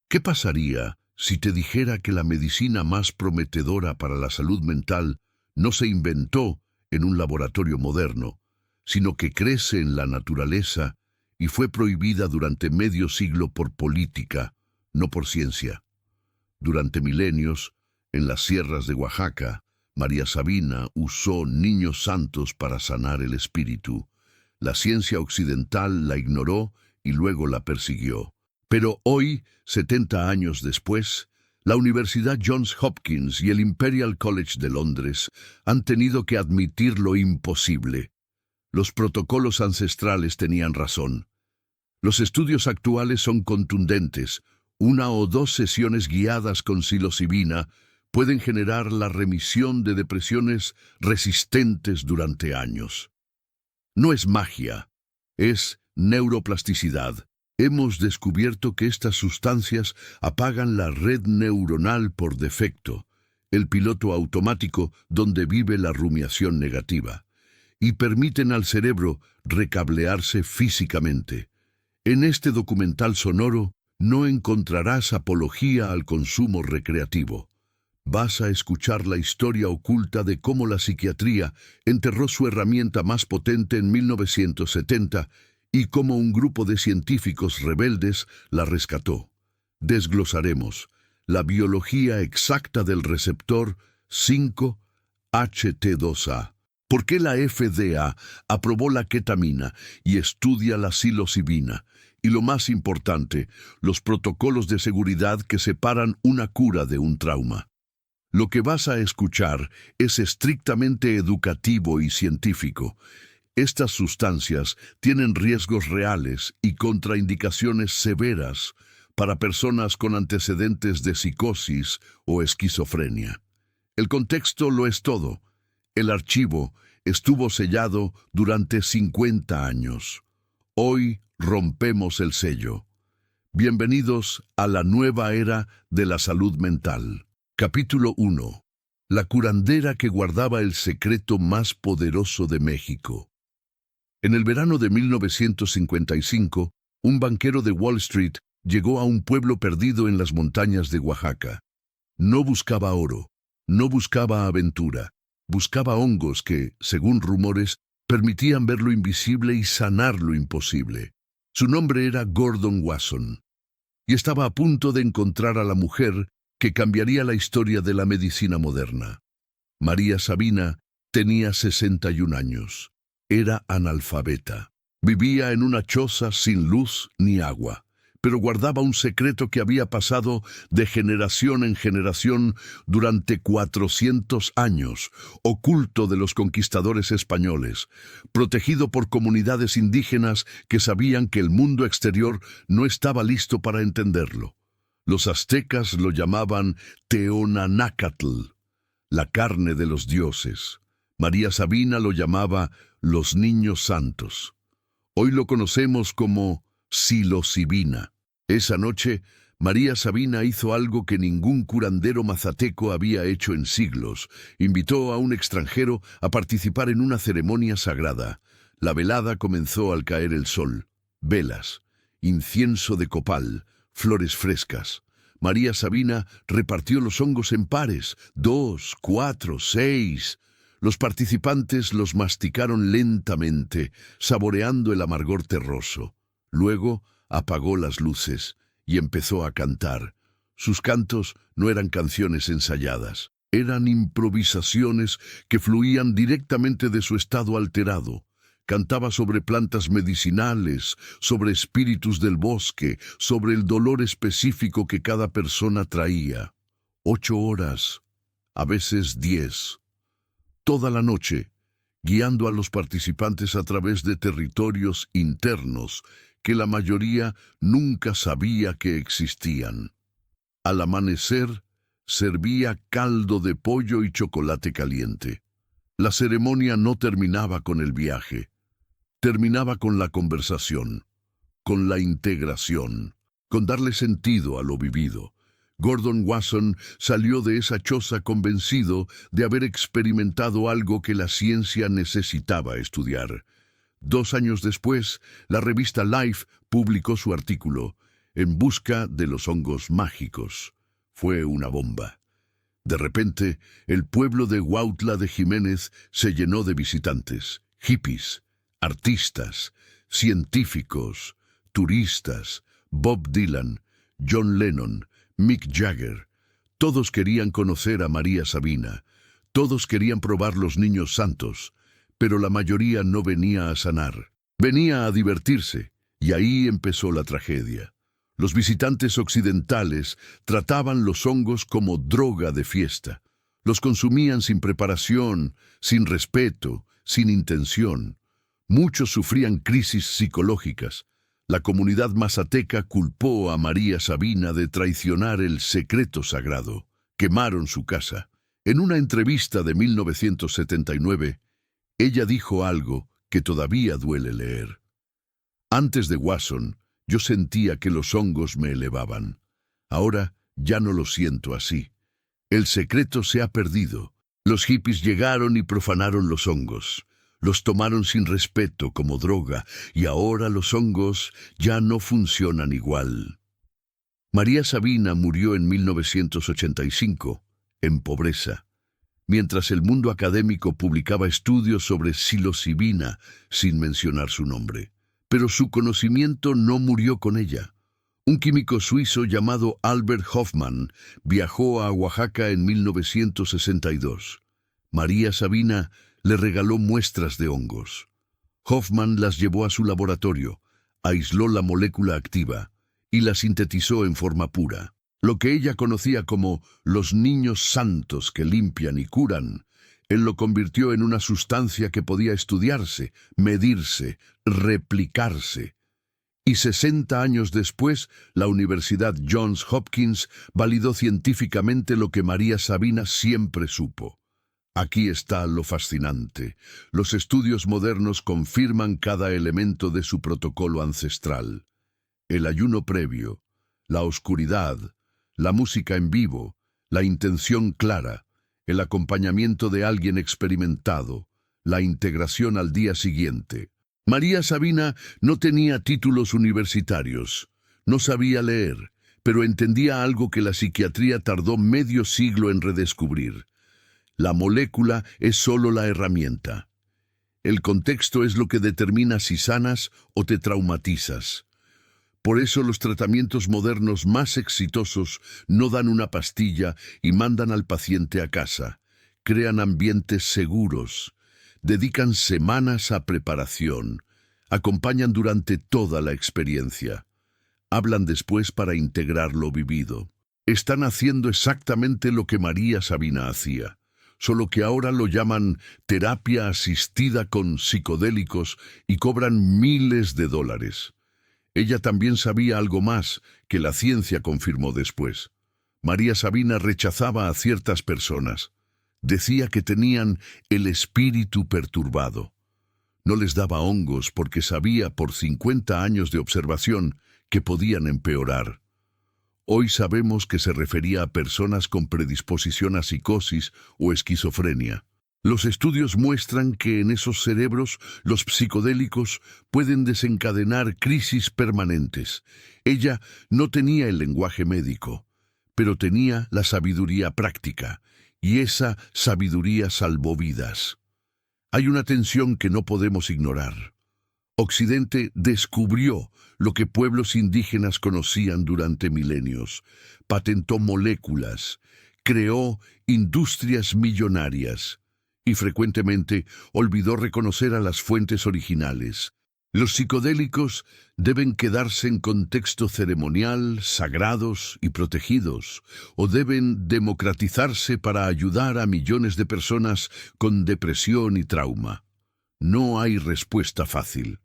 ¿Qué pasaría si te dijera que la medicina más prometedora para la salud mental no se inventó en un laboratorio moderno, sino que crece en la naturaleza y fue prohibida durante medio siglo por política, no por ciencia? Durante milenios, en las sierras de Oaxaca, María Sabina usó niños santos para sanar el espíritu. La ciencia occidental la ignoró y luego la persiguió. Pero hoy, 70 años después, la Universidad Johns Hopkins y el Imperial College de Londres han tenido que admitir lo imposible. Los protocolos ancestrales tenían razón. Los estudios actuales son contundentes. 1 o 2 sesiones guiadas con psilocibina pueden generar la remisión de depresiones resistentes durante años. No es magia, es neuroplasticidad. Hemos descubierto que estas sustancias apagan la red neuronal por defecto, el piloto automático donde vive la rumiación negativa, y permiten al cerebro recablearse físicamente. En este documental sonoro no encontrarás apología al consumo recreativo. Vas a escuchar la historia oculta de cómo la psiquiatría enterró su herramienta más potente en 1970 y cómo un grupo de científicos rebeldes la rescató. Desglosaremos la biología exacta del receptor 5-HT2A. ¿Por qué la FDA aprobó la ketamina y estudia la psilocibina? Y lo más importante, los protocolos de seguridad que separan una cura de un trauma. Lo que vas a escuchar es estrictamente educativo y científico. Estas sustancias tienen riesgos reales y contraindicaciones severas para personas con antecedentes de psicosis o esquizofrenia. El contexto lo es todo. El archivo estuvo sellado durante 50 años. Hoy rompemos el sello. Bienvenidos a la nueva era de la salud mental. Capítulo 1. La curandera que guardaba el secreto más poderoso de México. En el verano de 1955, un banquero de Wall Street llegó a un pueblo perdido en las montañas de Oaxaca. No buscaba oro, no buscaba aventura, buscaba hongos que, según rumores, permitían ver lo invisible y sanar lo imposible. Su nombre era Gordon Wasson, y estaba a punto de encontrar a la mujer que cambiaría la historia de la medicina moderna. María Sabina tenía 61 años. Era analfabeta. Vivía en una choza sin luz ni agua, pero guardaba un secreto que había pasado de generación en generación durante 400 años, oculto de los conquistadores españoles, protegido por comunidades indígenas que sabían que el mundo exterior no estaba listo para entenderlo. Los aztecas lo llamaban Teonanácatl, la carne de los dioses. María Sabina lo llamaba los niños santos. Hoy lo conocemos como psilocibina. Esa noche, María Sabina hizo algo que ningún curandero mazateco había hecho en siglos. Invitó a un extranjero a participar en una ceremonia sagrada. La velada comenzó al caer el sol. Velas, incienso de copal, flores frescas. María Sabina repartió los hongos en pares, 2, 4, 6. Los participantes los masticaron lentamente, saboreando el amargor terroso. Luego apagó las luces y empezó a cantar. Sus cantos no eran canciones ensayadas, eran improvisaciones que fluían directamente de su estado alterado. Cantaba sobre plantas medicinales, sobre espíritus del bosque, sobre el dolor específico que cada persona traía. 8 horas, a veces 10. Toda la noche, guiando a los participantes a través de territorios internos que la mayoría nunca sabía que existían. Al amanecer, servía caldo de pollo y chocolate caliente. La ceremonia no terminaba con el viaje, terminaba con la conversación, con la integración, con darle sentido a lo vivido. Gordon Wasson salió de esa choza convencido de haber experimentado algo que la ciencia necesitaba estudiar. 2 años después, la revista Life publicó su artículo. en busca de los hongos mágicos. Fue una bomba. De repente, el pueblo de Huautla de Jiménez se llenó de visitantes, hippies, artistas, científicos, turistas, Bob Dylan, John Lennon, Mick Jagger. Todos querían conocer a María Sabina, todos querían probar los niños santos, pero la mayoría no venía a sanar. Venía a divertirse, y ahí empezó la tragedia. Los visitantes occidentales trataban los hongos como droga de fiesta. Los consumían sin preparación, sin respeto, sin intención. Muchos sufrían crisis psicológicas. La comunidad mazateca culpó a María Sabina de traicionar el secreto sagrado. Quemaron su casa. En una entrevista de 1979, ella dijo algo que todavía duele leer. Antes de Wasson, yo sentía que los hongos me elevaban. Ahora ya no lo siento así. El secreto se ha perdido. Los hippies llegaron y profanaron los hongos. Los tomaron sin respeto como droga, y ahora los hongos ya no funcionan igual. María Sabina murió en 1985, en pobreza, mientras el mundo académico publicaba estudios sobre psilocibina sin mencionar su nombre. Pero su conocimiento no murió con ella. Un químico suizo llamado Albert Hofmann viajó a Oaxaca en 1962. María Sabina le regaló muestras de hongos. Hofmann las llevó a su laboratorio, aisló la molécula activa y la sintetizó en forma pura. Lo que ella conocía como los niños santos que limpian y curan, él lo convirtió en una sustancia que podía estudiarse, medirse, replicarse. Y 60 años después, la Universidad Johns Hopkins validó científicamente lo que María Sabina siempre supo. Aquí está lo fascinante. Los estudios modernos confirman cada elemento de su protocolo ancestral. El ayuno previo, la oscuridad, la música en vivo, la intención clara, el acompañamiento de alguien experimentado, la integración al día siguiente. María Sabina no tenía títulos universitarios, no sabía leer, pero entendía algo que la psiquiatría tardó medio siglo en redescubrir. La molécula es solo la herramienta. El contexto es lo que determina si sanas o te traumatizas. Por eso los tratamientos modernos más exitosos no dan una pastilla y mandan al paciente a casa. Crean ambientes seguros, dedican semanas a preparación, acompañan durante toda la experiencia. Hablan después para integrar lo vivido. Están haciendo exactamente lo que María Sabina hacía, solo que ahora lo llaman terapia asistida con psicodélicos y cobran miles de dólares. Ella también sabía algo más que la ciencia confirmó después. María Sabina rechazaba a ciertas personas. Decía que tenían el espíritu perturbado. No les daba hongos porque sabía por 50 años de observación que podían empeorar. Hoy sabemos que se refería a personas con predisposición a psicosis o esquizofrenia. Los estudios muestran que en esos cerebros los psicodélicos pueden desencadenar crisis permanentes. Ella no tenía el lenguaje médico, pero tenía la sabiduría práctica, y esa sabiduría salvó vidas. Hay una tensión que no podemos ignorar. Occidente descubrió lo que pueblos indígenas conocían durante milenios, patentó moléculas, creó industrias millonarias y frecuentemente olvidó reconocer a las fuentes originales. Los psicodélicos deben quedarse en contexto ceremonial, sagrados y protegidos, o deben democratizarse para ayudar a millones de personas con depresión y trauma. No hay respuesta fácil.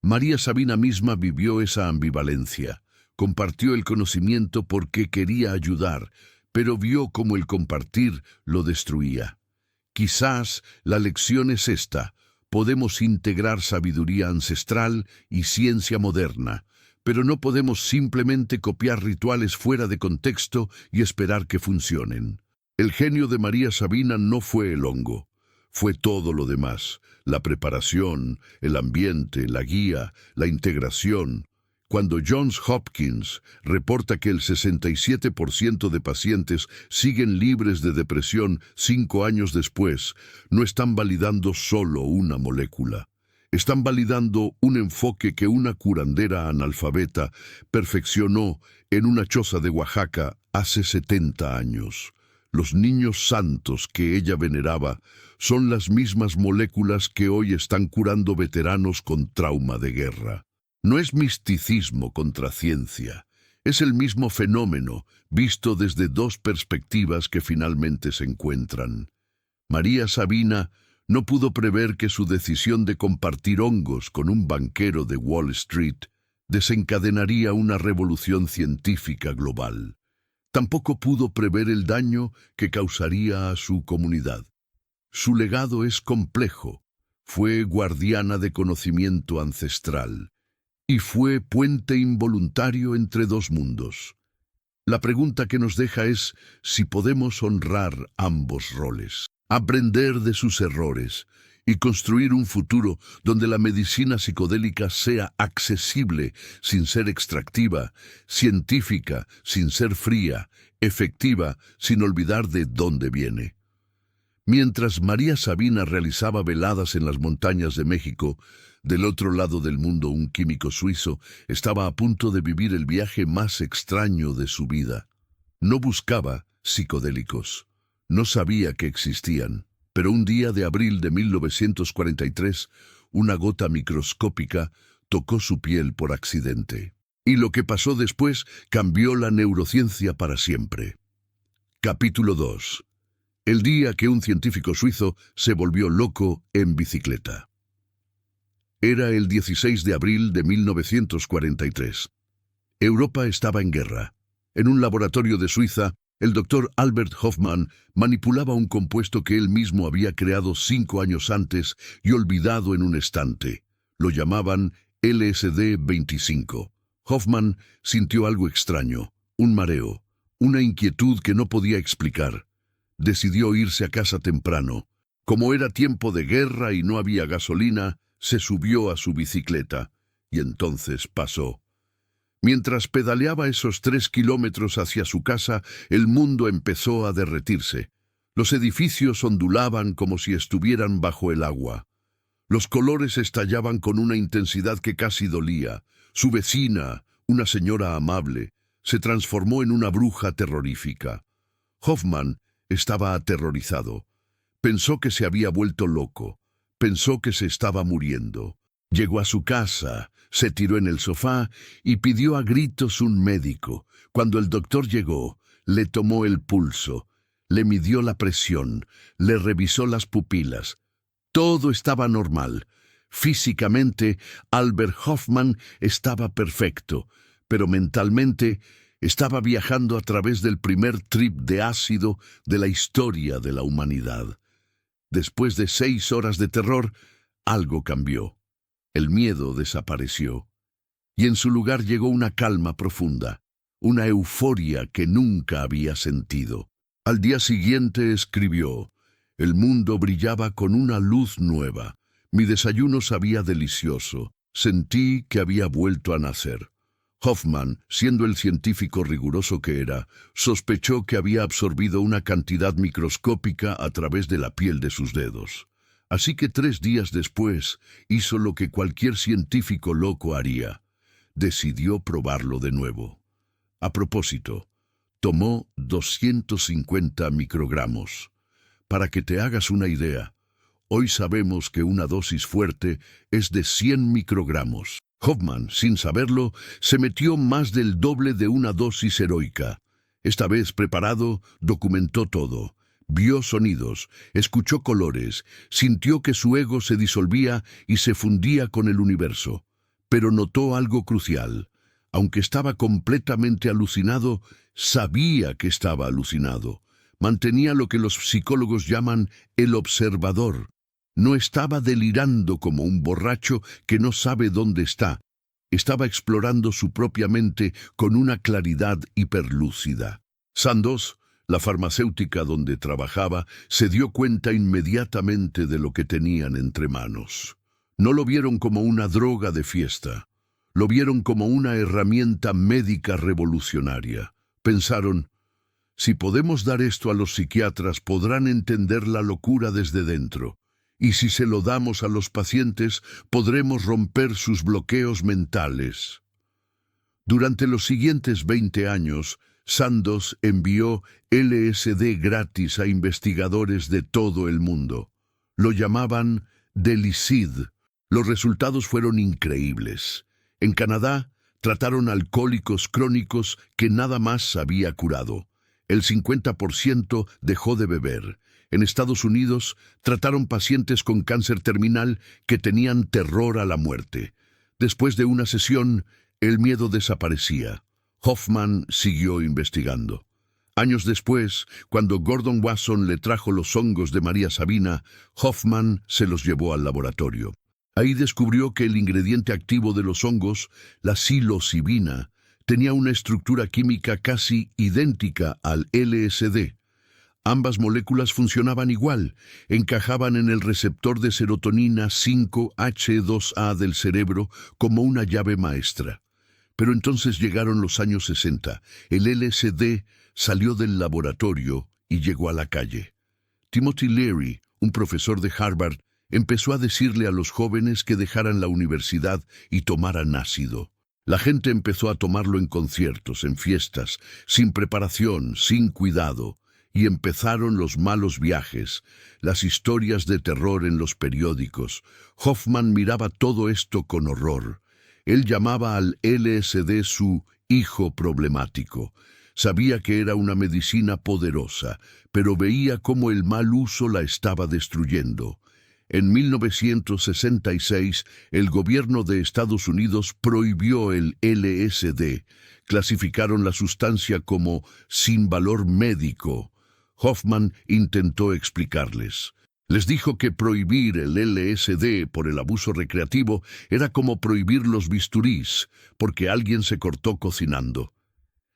María Sabina misma vivió esa ambivalencia. Compartió el conocimiento porque quería ayudar, pero vio cómo el compartir lo destruía. Quizás la lección es esta: podemos integrar sabiduría ancestral y ciencia moderna, pero no podemos simplemente copiar rituales fuera de contexto y esperar que funcionen. El genio de María Sabina no fue el hongo, fue todo lo demás: la preparación, el ambiente, la guía, la integración. Cuando Johns Hopkins reporta que el 67% de pacientes siguen libres de depresión 5 años después, no están validando solo una molécula. Están validando un enfoque que una curandera analfabeta perfeccionó en una choza de Oaxaca hace 70 años. Los niños santos que ella veneraba son las mismas moléculas que hoy están curando veteranos con trauma de guerra. No es misticismo contra ciencia, es el mismo fenómeno visto desde dos perspectivas que finalmente se encuentran. María Sabina no pudo prever que su decisión de compartir hongos con un banquero de Wall Street desencadenaría una revolución científica global. Tampoco pudo prever el daño que causaría a su comunidad. Su legado es complejo. Fue guardiana de conocimiento ancestral y fue puente involuntario entre dos mundos. La pregunta que nos deja es si podemos honrar ambos roles, aprender de sus errores y construir un futuro donde la medicina psicodélica sea accesible sin ser extractiva, científica sin ser fría, efectiva sin olvidar de dónde viene. Mientras María Sabina realizaba veladas en las montañas de México, del otro lado del mundo un químico suizo estaba a punto de vivir el viaje más extraño de su vida. No buscaba psicodélicos, no sabía que existían, pero un día de abril de 1943, una gota microscópica tocó su piel por accidente. Y lo que pasó después cambió la neurociencia para siempre. Capítulo 2. El día que un científico suizo se volvió loco en bicicleta. Era el 16 de abril de 1943. Europa estaba en guerra. En un laboratorio de Suiza, el doctor Albert Hofmann manipulaba un compuesto que él mismo había creado 5 años antes y olvidado en un estante. Lo llamaban LSD-25. Hofmann sintió algo extraño, un mareo, una inquietud que no podía explicar. Decidió irse a casa temprano. Como era tiempo de guerra y no había gasolina, se subió a su bicicleta, y entonces pasó. Mientras pedaleaba esos 3 kilómetros hacia su casa, el mundo empezó a derretirse. Los edificios ondulaban como si estuvieran bajo el agua. Los colores estallaban con una intensidad que casi dolía. Su vecina, una señora amable, se transformó en una bruja terrorífica. Hofmann estaba aterrorizado. Pensó que se había vuelto loco. Pensó que se estaba muriendo. Llegó a su casa, se tiró en el sofá y pidió a gritos un médico. Cuando el doctor llegó, le tomó el pulso, le midió la presión, le revisó las pupilas. Todo estaba normal. Físicamente, Albert Hofmann estaba perfecto, pero mentalmente estaba viajando a través del primer trip de ácido de la historia de la humanidad. Después de 6 horas de terror, algo cambió. El miedo desapareció, y en su lugar llegó una calma profunda, una euforia que nunca había sentido. Al día siguiente escribió: «El mundo brillaba con una luz nueva. Mi desayuno sabía delicioso. Sentí que había vuelto a nacer». Hofmann, siendo el científico riguroso que era, sospechó que había absorbido una cantidad microscópica a través de la piel de sus dedos. Así que 3 días después hizo lo que cualquier científico loco haría. Decidió probarlo de nuevo. A propósito, tomó 250 microgramos. Para que te hagas una idea, hoy sabemos que una dosis fuerte es de 100 microgramos. Hofmann, sin saberlo, se metió más del doble de una dosis heroica. Esta vez preparado, documentó todo. Vio sonidos, escuchó colores, sintió que su ego se disolvía y se fundía con el universo. Pero notó algo crucial. Aunque estaba completamente alucinado, sabía que estaba alucinado. Mantenía lo que los psicólogos llaman el observador. No estaba delirando como un borracho que no sabe dónde está. Estaba explorando su propia mente con una claridad hiperlúcida. Sandoz, la farmacéutica donde trabajaba, se dio cuenta inmediatamente de lo que tenían entre manos. No lo vieron como una droga de fiesta. Lo vieron como una herramienta médica revolucionaria. Pensaron, si podemos dar esto a los psiquiatras, podrán entender la locura desde dentro. Y si se lo damos a los pacientes, podremos romper sus bloqueos mentales. Durante los siguientes 20 años, Sandoz envió LSD gratis a investigadores de todo el mundo. Lo llamaban Delicid. Los resultados fueron increíbles. En Canadá, trataron alcohólicos crónicos que nada más había curado. El 50% dejó de beber. En Estados Unidos, trataron pacientes con cáncer terminal que tenían terror a la muerte. Después de una sesión, el miedo desaparecía. Hoffman siguió investigando. Años después, cuando Gordon Wasson le trajo los hongos de María Sabina, Hoffman se los llevó al laboratorio. Ahí descubrió que el ingrediente activo de los hongos, la psilocibina, tenía una estructura química casi idéntica al LSD. Ambas moléculas funcionaban igual, encajaban en el receptor de serotonina 5H2A del cerebro como una llave maestra. Pero entonces llegaron los años 60. El LSD salió del laboratorio y llegó a la calle. Timothy Leary, un profesor de Harvard, empezó a decirle a los jóvenes que dejaran la universidad y tomaran ácido. La gente empezó a tomarlo en conciertos, en fiestas, sin preparación, sin cuidado, y empezaron los malos viajes, las historias de terror en los periódicos. Hoffman miraba todo esto con horror. Él llamaba al LSD su hijo problemático. Sabía que era una medicina poderosa, pero veía cómo el mal uso la estaba destruyendo. En 1966, el gobierno de Estados Unidos prohibió el LSD. Clasificaron la sustancia como sin valor médico. Hoffman intentó explicarles. Les dijo que prohibir el LSD por el abuso recreativo era como prohibir los bisturís, porque alguien se cortó cocinando.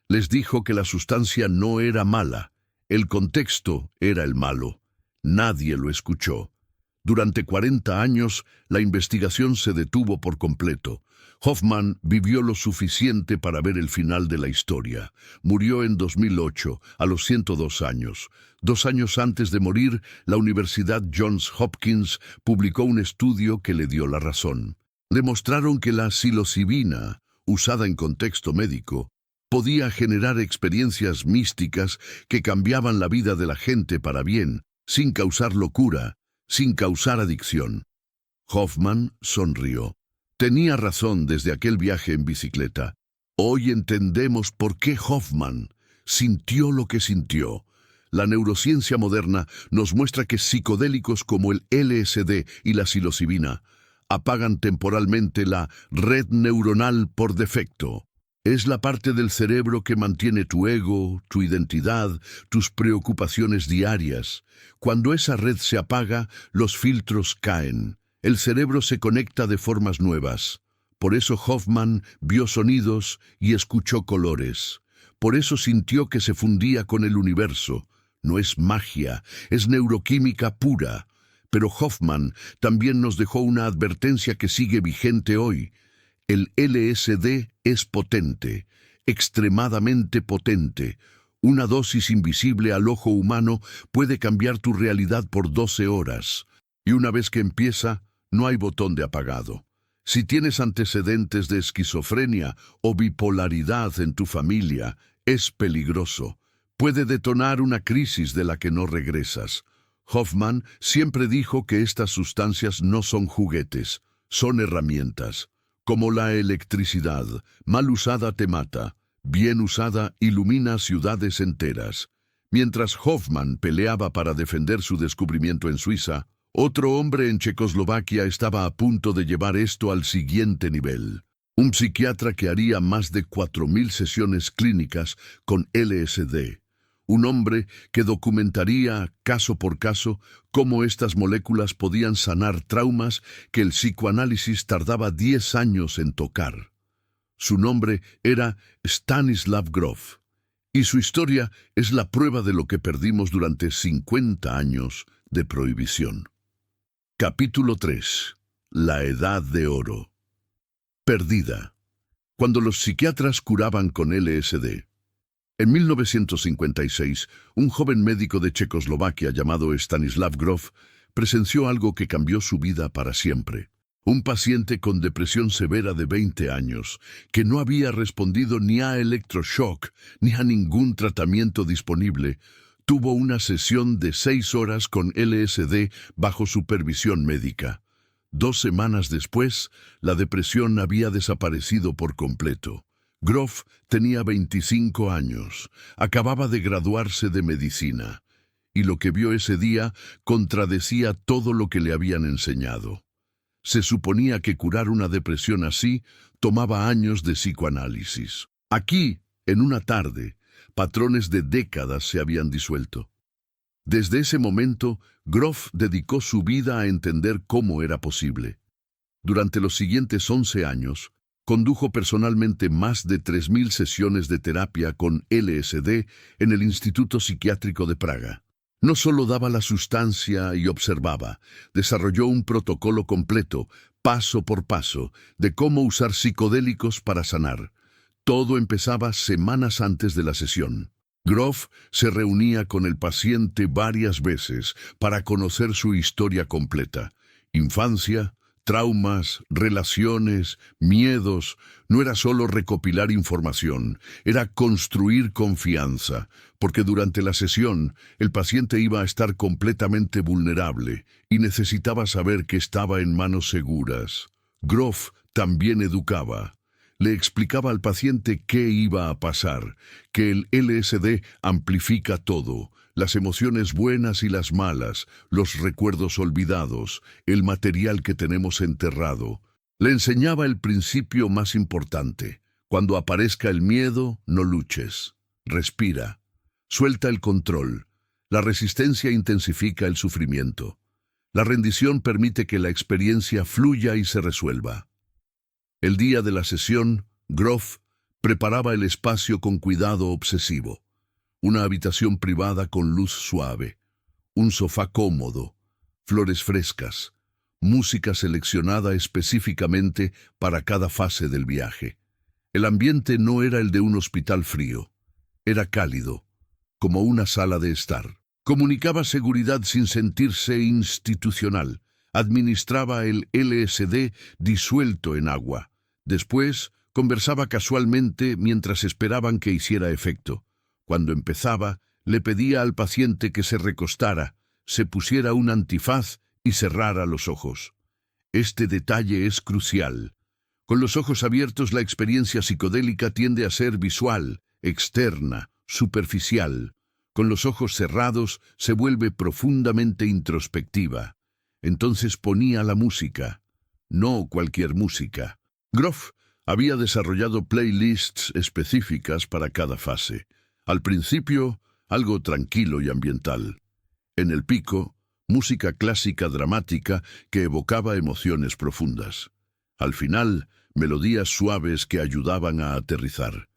Les dijo que la sustancia no era mala, el contexto era el malo. Nadie lo escuchó. Durante 40 años, la investigación se detuvo por completo. Hoffman vivió lo suficiente para ver el final de la historia. Murió en 2008, a los 102 años. 2 años antes de morir, la Universidad Johns Hopkins publicó un estudio que le dio la razón. Demostraron que la psilocibina, usada en contexto médico, podía generar experiencias místicas que cambiaban la vida de la gente para bien, sin causar locura, sin causar adicción. Hoffman sonrió. Tenía razón desde aquel viaje en bicicleta. Hoy entendemos por qué Hoffman sintió lo que sintió. La neurociencia moderna nos muestra que psicodélicos como el LSD y la psilocibina apagan temporalmente la red neuronal por defecto. Es la parte del cerebro que mantiene tu ego, tu identidad, tus preocupaciones diarias. Cuando esa red se apaga, los filtros caen. El cerebro se conecta de formas nuevas. Por eso Hoffman vio sonidos y escuchó colores. Por eso sintió que se fundía con el universo. No es magia, es neuroquímica pura. Pero Hoffman también nos dejó una advertencia que sigue vigente hoy. El LSD es potente, extremadamente potente. Una dosis invisible al ojo humano puede cambiar tu realidad por 12 horas. Y una vez que empieza, no hay botón de apagado. Si tienes antecedentes de esquizofrenia o bipolaridad en tu familia, es peligroso. Puede detonar una crisis de la que no regresas. Hoffman siempre dijo que estas sustancias no son juguetes, son herramientas. Como la electricidad, mal usada te mata, bien usada ilumina ciudades enteras. Mientras Hoffman peleaba para defender su descubrimiento en Suiza, otro hombre en Checoslovaquia estaba a punto de llevar esto al siguiente nivel. Un psiquiatra que haría más de 4.000 sesiones clínicas con LSD. Un hombre que documentaría, caso por caso, cómo estas moléculas podían sanar traumas que el psicoanálisis tardaba 10 años en tocar. Su nombre era Stanislav Grof, y su historia es la prueba de lo que perdimos durante 50 años de prohibición. Capítulo 3. La Edad de Oro. Perdida. cuando los psiquiatras curaban con LSD. En 1956, un joven médico de Checoslovaquia llamado Stanislav Grof presenció algo que cambió su vida para siempre. Un paciente con depresión severa de 20 años, que no había respondido ni a electroshock ni a ningún tratamiento disponible, tuvo una sesión de 6 horas con LSD bajo supervisión médica. 2 semanas después, la depresión había desaparecido por completo. Grof tenía 25 años, acababa de graduarse de medicina, y lo que vio ese día contradecía todo lo que le habían enseñado. Se suponía que curar una depresión así tomaba años de psicoanálisis. Aquí, en una tarde, patrones de décadas se habían disuelto. Desde ese momento, Grof dedicó su vida a entender cómo era posible. Durante los siguientes 11 años, condujo personalmente más de 3.000 sesiones de terapia con LSD en el Instituto Psiquiátrico de Praga. No solo daba la sustancia y observaba, desarrolló un protocolo completo, paso por paso, de cómo usar psicodélicos para sanar. Todo empezaba semanas antes de la sesión. Grof se reunía con el paciente varias veces para conocer su historia completa. Infancia, traumas, relaciones, miedos. No era solo recopilar información, era construir confianza, porque durante la sesión el paciente iba a estar completamente vulnerable y necesitaba saber que estaba en manos seguras. Grof también educaba. Le explicaba al paciente qué iba a pasar, que el LSD amplifica todo, las emociones buenas y las malas, los recuerdos olvidados, el material que tenemos enterrado. Le enseñaba el principio más importante. Cuando aparezca el miedo, no luches. Respira. Suelta el control. La resistencia intensifica el sufrimiento. La rendición permite que la experiencia fluya y se resuelva. El día de la sesión, Grof preparaba el espacio con cuidado obsesivo. Una habitación privada con luz suave, un sofá cómodo, flores frescas, música seleccionada específicamente para cada fase del viaje. El ambiente no era el de un hospital frío, era cálido, como una sala de estar. Comunicaba seguridad sin sentirse institucional. Administraba el LSD disuelto en agua. Después, conversaba casualmente mientras esperaban que hiciera efecto. Cuando empezaba, le pedía al paciente que se recostara, se pusiera un antifaz y cerrara los ojos. Este detalle es crucial. Con los ojos abiertos, la experiencia psicodélica tiende a ser visual, externa, superficial. Con los ojos cerrados, se vuelve profundamente introspectiva. Entonces ponía la música, no cualquier música. Grof había desarrollado playlists específicas para cada fase. Al principio, algo tranquilo y ambiental. En el pico, música clásica dramática que evocaba emociones profundas. Al final, melodías suaves que ayudaban a aterrizar.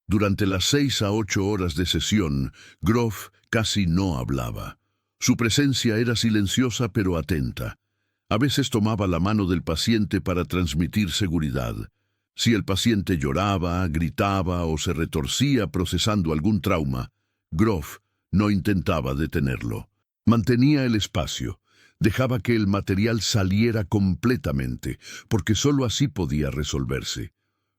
Durante las 6 a 8 horas de sesión, Grof casi no hablaba. Su presencia era silenciosa pero atenta. A veces tomaba la mano del paciente para transmitir seguridad. Si el paciente lloraba, gritaba o se retorcía procesando algún trauma, Grof no intentaba detenerlo. Mantenía el espacio, dejaba que el material saliera completamente, porque sólo así podía resolverse.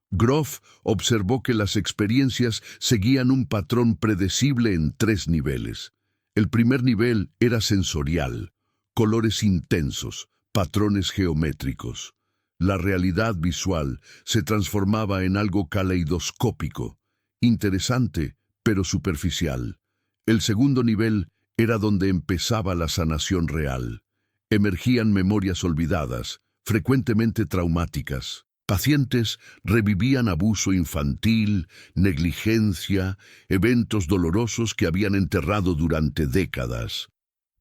Grof observó que las experiencias seguían un patrón predecible en 3 niveles. El primer nivel era sensorial, colores intensos, patrones geométricos. La realidad visual se transformaba en algo caleidoscópico, interesante, pero superficial. El segundo nivel era donde empezaba la sanación real. Emergían memorias olvidadas, frecuentemente traumáticas. Pacientes revivían abuso infantil, negligencia, eventos dolorosos que habían enterrado durante décadas.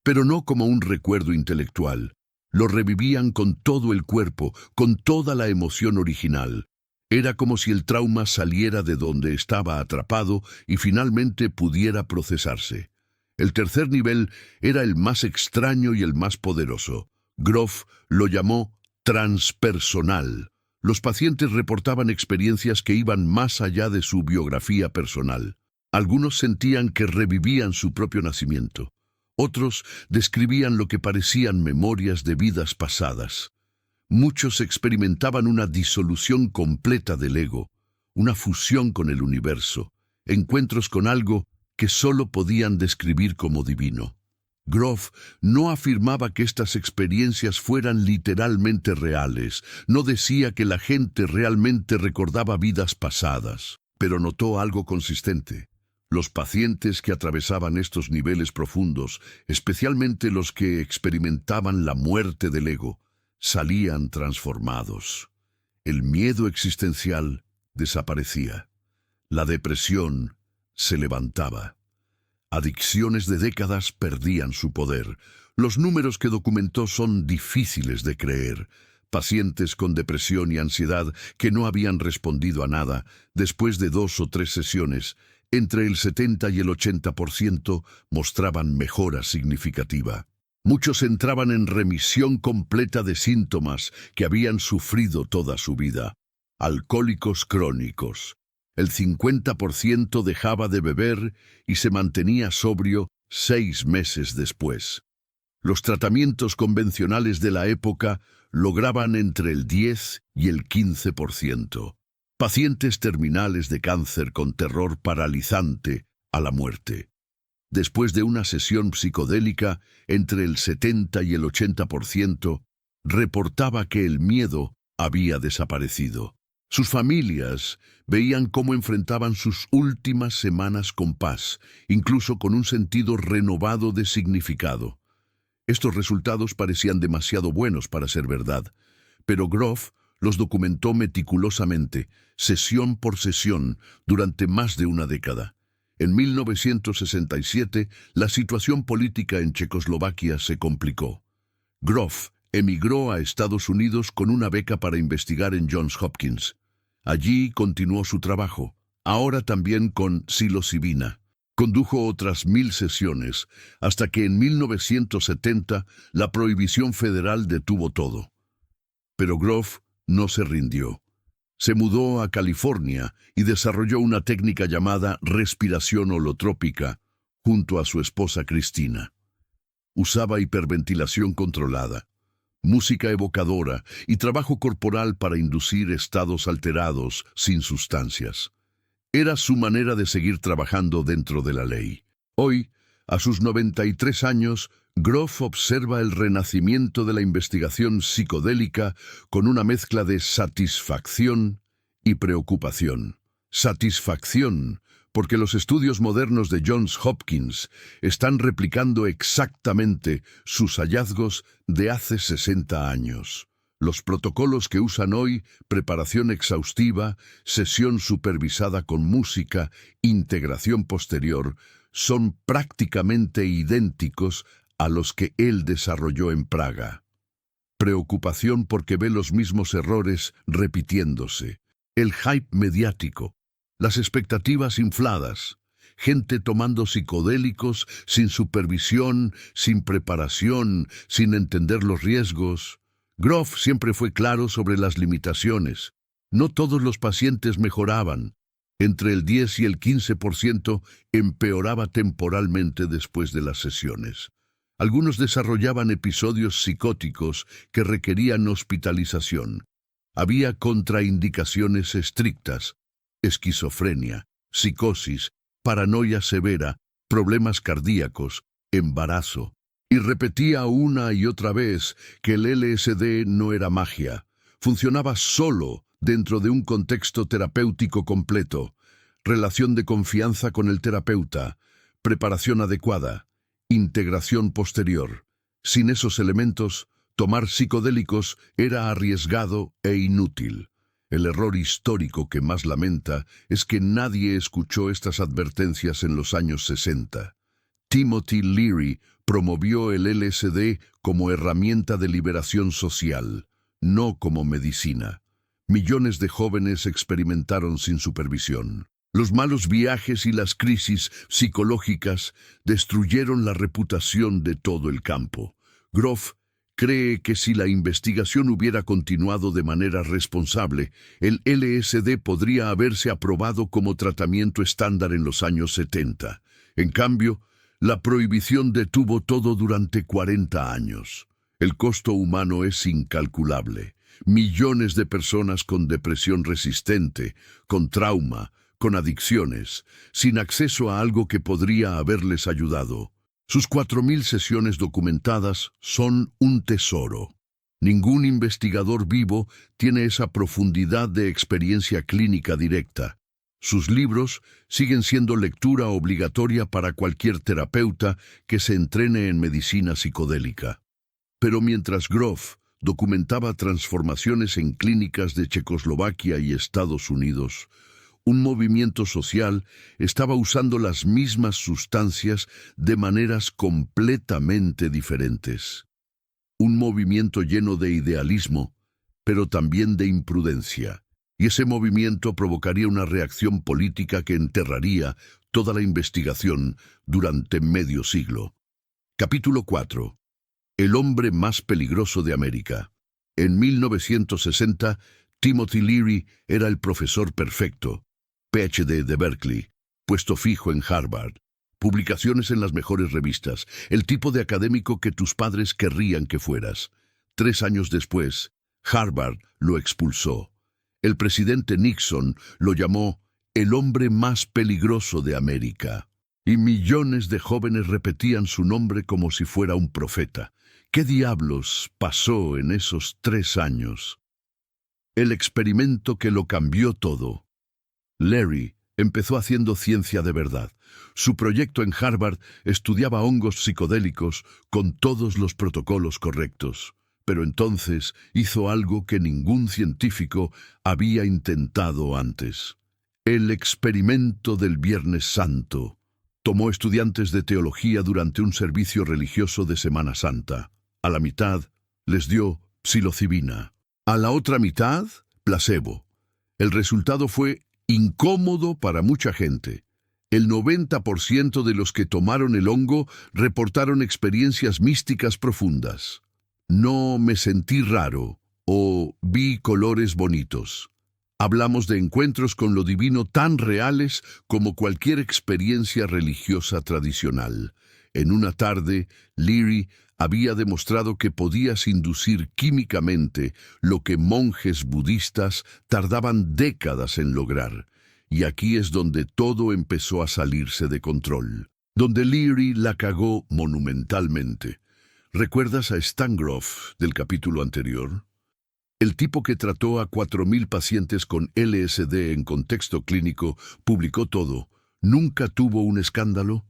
Pero no como un recuerdo intelectual. Lo revivían con todo el cuerpo, con toda la emoción original. Era como si el trauma saliera de donde estaba atrapado y finalmente pudiera procesarse. El tercer nivel era el más extraño y el más poderoso. Grof lo llamó transpersonal. Los pacientes reportaban experiencias que iban más allá de su biografía personal. Algunos sentían que revivían su propio nacimiento. Otros describían lo que parecían memorias de vidas pasadas. Muchos experimentaban una disolución completa del ego, una fusión con el universo, encuentros con algo que solo podían describir como divino. Grof no afirmaba que estas experiencias fueran literalmente reales, no decía que la gente realmente recordaba vidas pasadas, pero notó algo consistente. Los pacientes que atravesaban estos niveles profundos, especialmente los que experimentaban la muerte del ego, salían transformados. El miedo existencial desaparecía. La depresión se levantaba. Adicciones de décadas perdían su poder. Los números que documentó son difíciles de creer. Pacientes con depresión y ansiedad que no habían respondido a nada, después de 2 o 3 sesiones, entre el 70 y el 80% mostraban mejora significativa. Muchos entraban en remisión completa de síntomas que habían sufrido toda su vida. Alcohólicos crónicos. El 50% dejaba de beber y se mantenía sobrio 6 meses después. Los tratamientos convencionales de la época lograban entre el 10 y el 15%. Pacientes terminales de cáncer con terror paralizante a la muerte. Después de una sesión psicodélica, entre el 70 y el 80% reportaba que el miedo había desaparecido. Sus familias veían cómo enfrentaban sus últimas semanas con paz, incluso con un sentido renovado de significado. Estos resultados parecían demasiado buenos para ser verdad, pero Grof los documentó meticulosamente, sesión por sesión, durante más de una década. En 1967, la situación política en Checoslovaquia se complicó. Grof emigró a Estados Unidos con una beca para investigar en Johns Hopkins. Allí continuó su trabajo, ahora también con psilocibina. Condujo otras 1000 sesiones, hasta que en 1970 la prohibición federal detuvo todo. Pero Grof no se rindió. Se mudó a California y desarrolló una técnica llamada respiración holotrópica junto a su esposa Cristina. Usaba hiperventilación controlada, música evocadora y trabajo corporal para inducir estados alterados sin sustancias. Era su manera de seguir trabajando dentro de la ley. Hoy, a sus 93 años, Grof observa el renacimiento de la investigación psicodélica con una mezcla de satisfacción y preocupación. Satisfacción, porque los estudios modernos de Johns Hopkins están replicando exactamente sus hallazgos de hace 60 años. Los protocolos que usan hoy, preparación exhaustiva, sesión supervisada con música, integración posterior, son prácticamente idénticos a los que él desarrolló en Praga. Preocupación porque ve los mismos errores repitiéndose. El hype mediático, las expectativas infladas, gente tomando psicodélicos sin supervisión, sin preparación, sin entender los riesgos. Grof siempre fue claro sobre las limitaciones. No todos los pacientes mejoraban. Entre el 10 y el 15% empeoraba temporalmente después de las sesiones. Algunos desarrollaban episodios psicóticos que requerían hospitalización. Había contraindicaciones estrictas: esquizofrenia, psicosis, paranoia severa, problemas cardíacos, embarazo. Y repetía una y otra vez que el LSD no era magia. Funcionaba solo dentro de un contexto terapéutico completo, relación de confianza con el terapeuta, preparación adecuada, integración posterior. Sin esos elementos, tomar psicodélicos era arriesgado e inútil. El error histórico que más lamenta es que nadie escuchó estas advertencias en los años 60. Timothy Leary promovió el LSD como herramienta de liberación social, no como medicina. Millones de jóvenes experimentaron sin supervisión. Los malos viajes y las crisis psicológicas destruyeron la reputación de todo el campo. Grof Cree que si la investigación hubiera continuado de manera responsable, el LSD podría haberse aprobado como tratamiento estándar en los años 70. En cambio, la prohibición detuvo todo durante 40 años. El costo humano es incalculable. Millones de personas con depresión resistente, con trauma, con adicciones, sin acceso a algo que podría haberles ayudado. Sus 4.000 sesiones documentadas son un tesoro. Ningún investigador vivo tiene esa profundidad de experiencia clínica directa. Sus libros siguen siendo lectura obligatoria para cualquier terapeuta que se entrene en medicina psicodélica. Pero mientras Grof documentaba transformaciones en clínicas de Checoslovaquia y Estados Unidos, un movimiento social estaba usando las mismas sustancias de maneras completamente diferentes. Un movimiento lleno de idealismo, pero también de imprudencia. Y ese movimiento provocaría una reacción política que enterraría toda la investigación durante medio siglo. Capítulo 4. El hombre más peligroso de América. En 1960, Timothy Leary era el profesor perfecto. PhD de Berkeley, puesto fijo en Harvard, publicaciones en las mejores revistas, el tipo de académico que tus padres querrían que fueras. 3 años después, Harvard lo expulsó. El presidente Nixon lo llamó el hombre más peligroso de América. Y millones de jóvenes repetían su nombre como si fuera un profeta. ¿Qué diablos pasó en esos 3 años? El experimento que lo cambió todo. Leary empezó haciendo ciencia de verdad. Su proyecto en Harvard estudiaba hongos psicodélicos con todos los protocolos correctos. Pero entonces hizo algo que ningún científico había intentado antes. El experimento del Viernes Santo. Tomó estudiantes de teología durante un servicio religioso de Semana Santa. A la mitad les dio psilocibina. A la otra mitad, placebo. El resultado fue incómodo para mucha gente. El 90% de los que tomaron el hongo reportaron experiencias místicas profundas. No me sentí raro o vi colores bonitos. Hablamos de encuentros con lo divino tan reales como cualquier experiencia religiosa tradicional. En una tarde, Leary había demostrado que podías inducir químicamente lo que monjes budistas tardaban décadas en lograr. Y aquí es donde todo empezó a salirse de control, donde Leary la cagó monumentalmente. ¿Recuerdas a Stan Grof del capítulo anterior? El tipo que trató a 4.000 pacientes con LSD en contexto clínico, publicó todo. ¿Nunca tuvo un escándalo?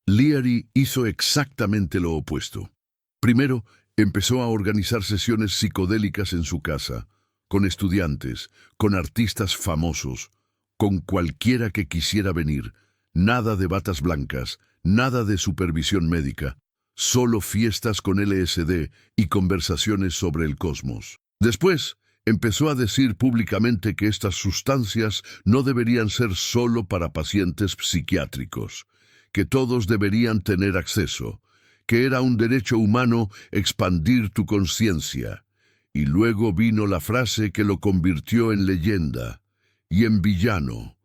Leary hizo exactamente lo opuesto. Primero, empezó a organizar sesiones psicodélicas en su casa, con estudiantes, con artistas famosos, con cualquiera que quisiera venir. Nada de batas blancas, nada de supervisión médica, solo fiestas con LSD y conversaciones sobre el cosmos. Después, empezó a decir públicamente que estas sustancias no deberían ser solo para pacientes psiquiátricos, que todos deberían tener acceso, que era un derecho humano expandir tu conciencia. Y luego vino la frase que lo convirtió en leyenda y en villano.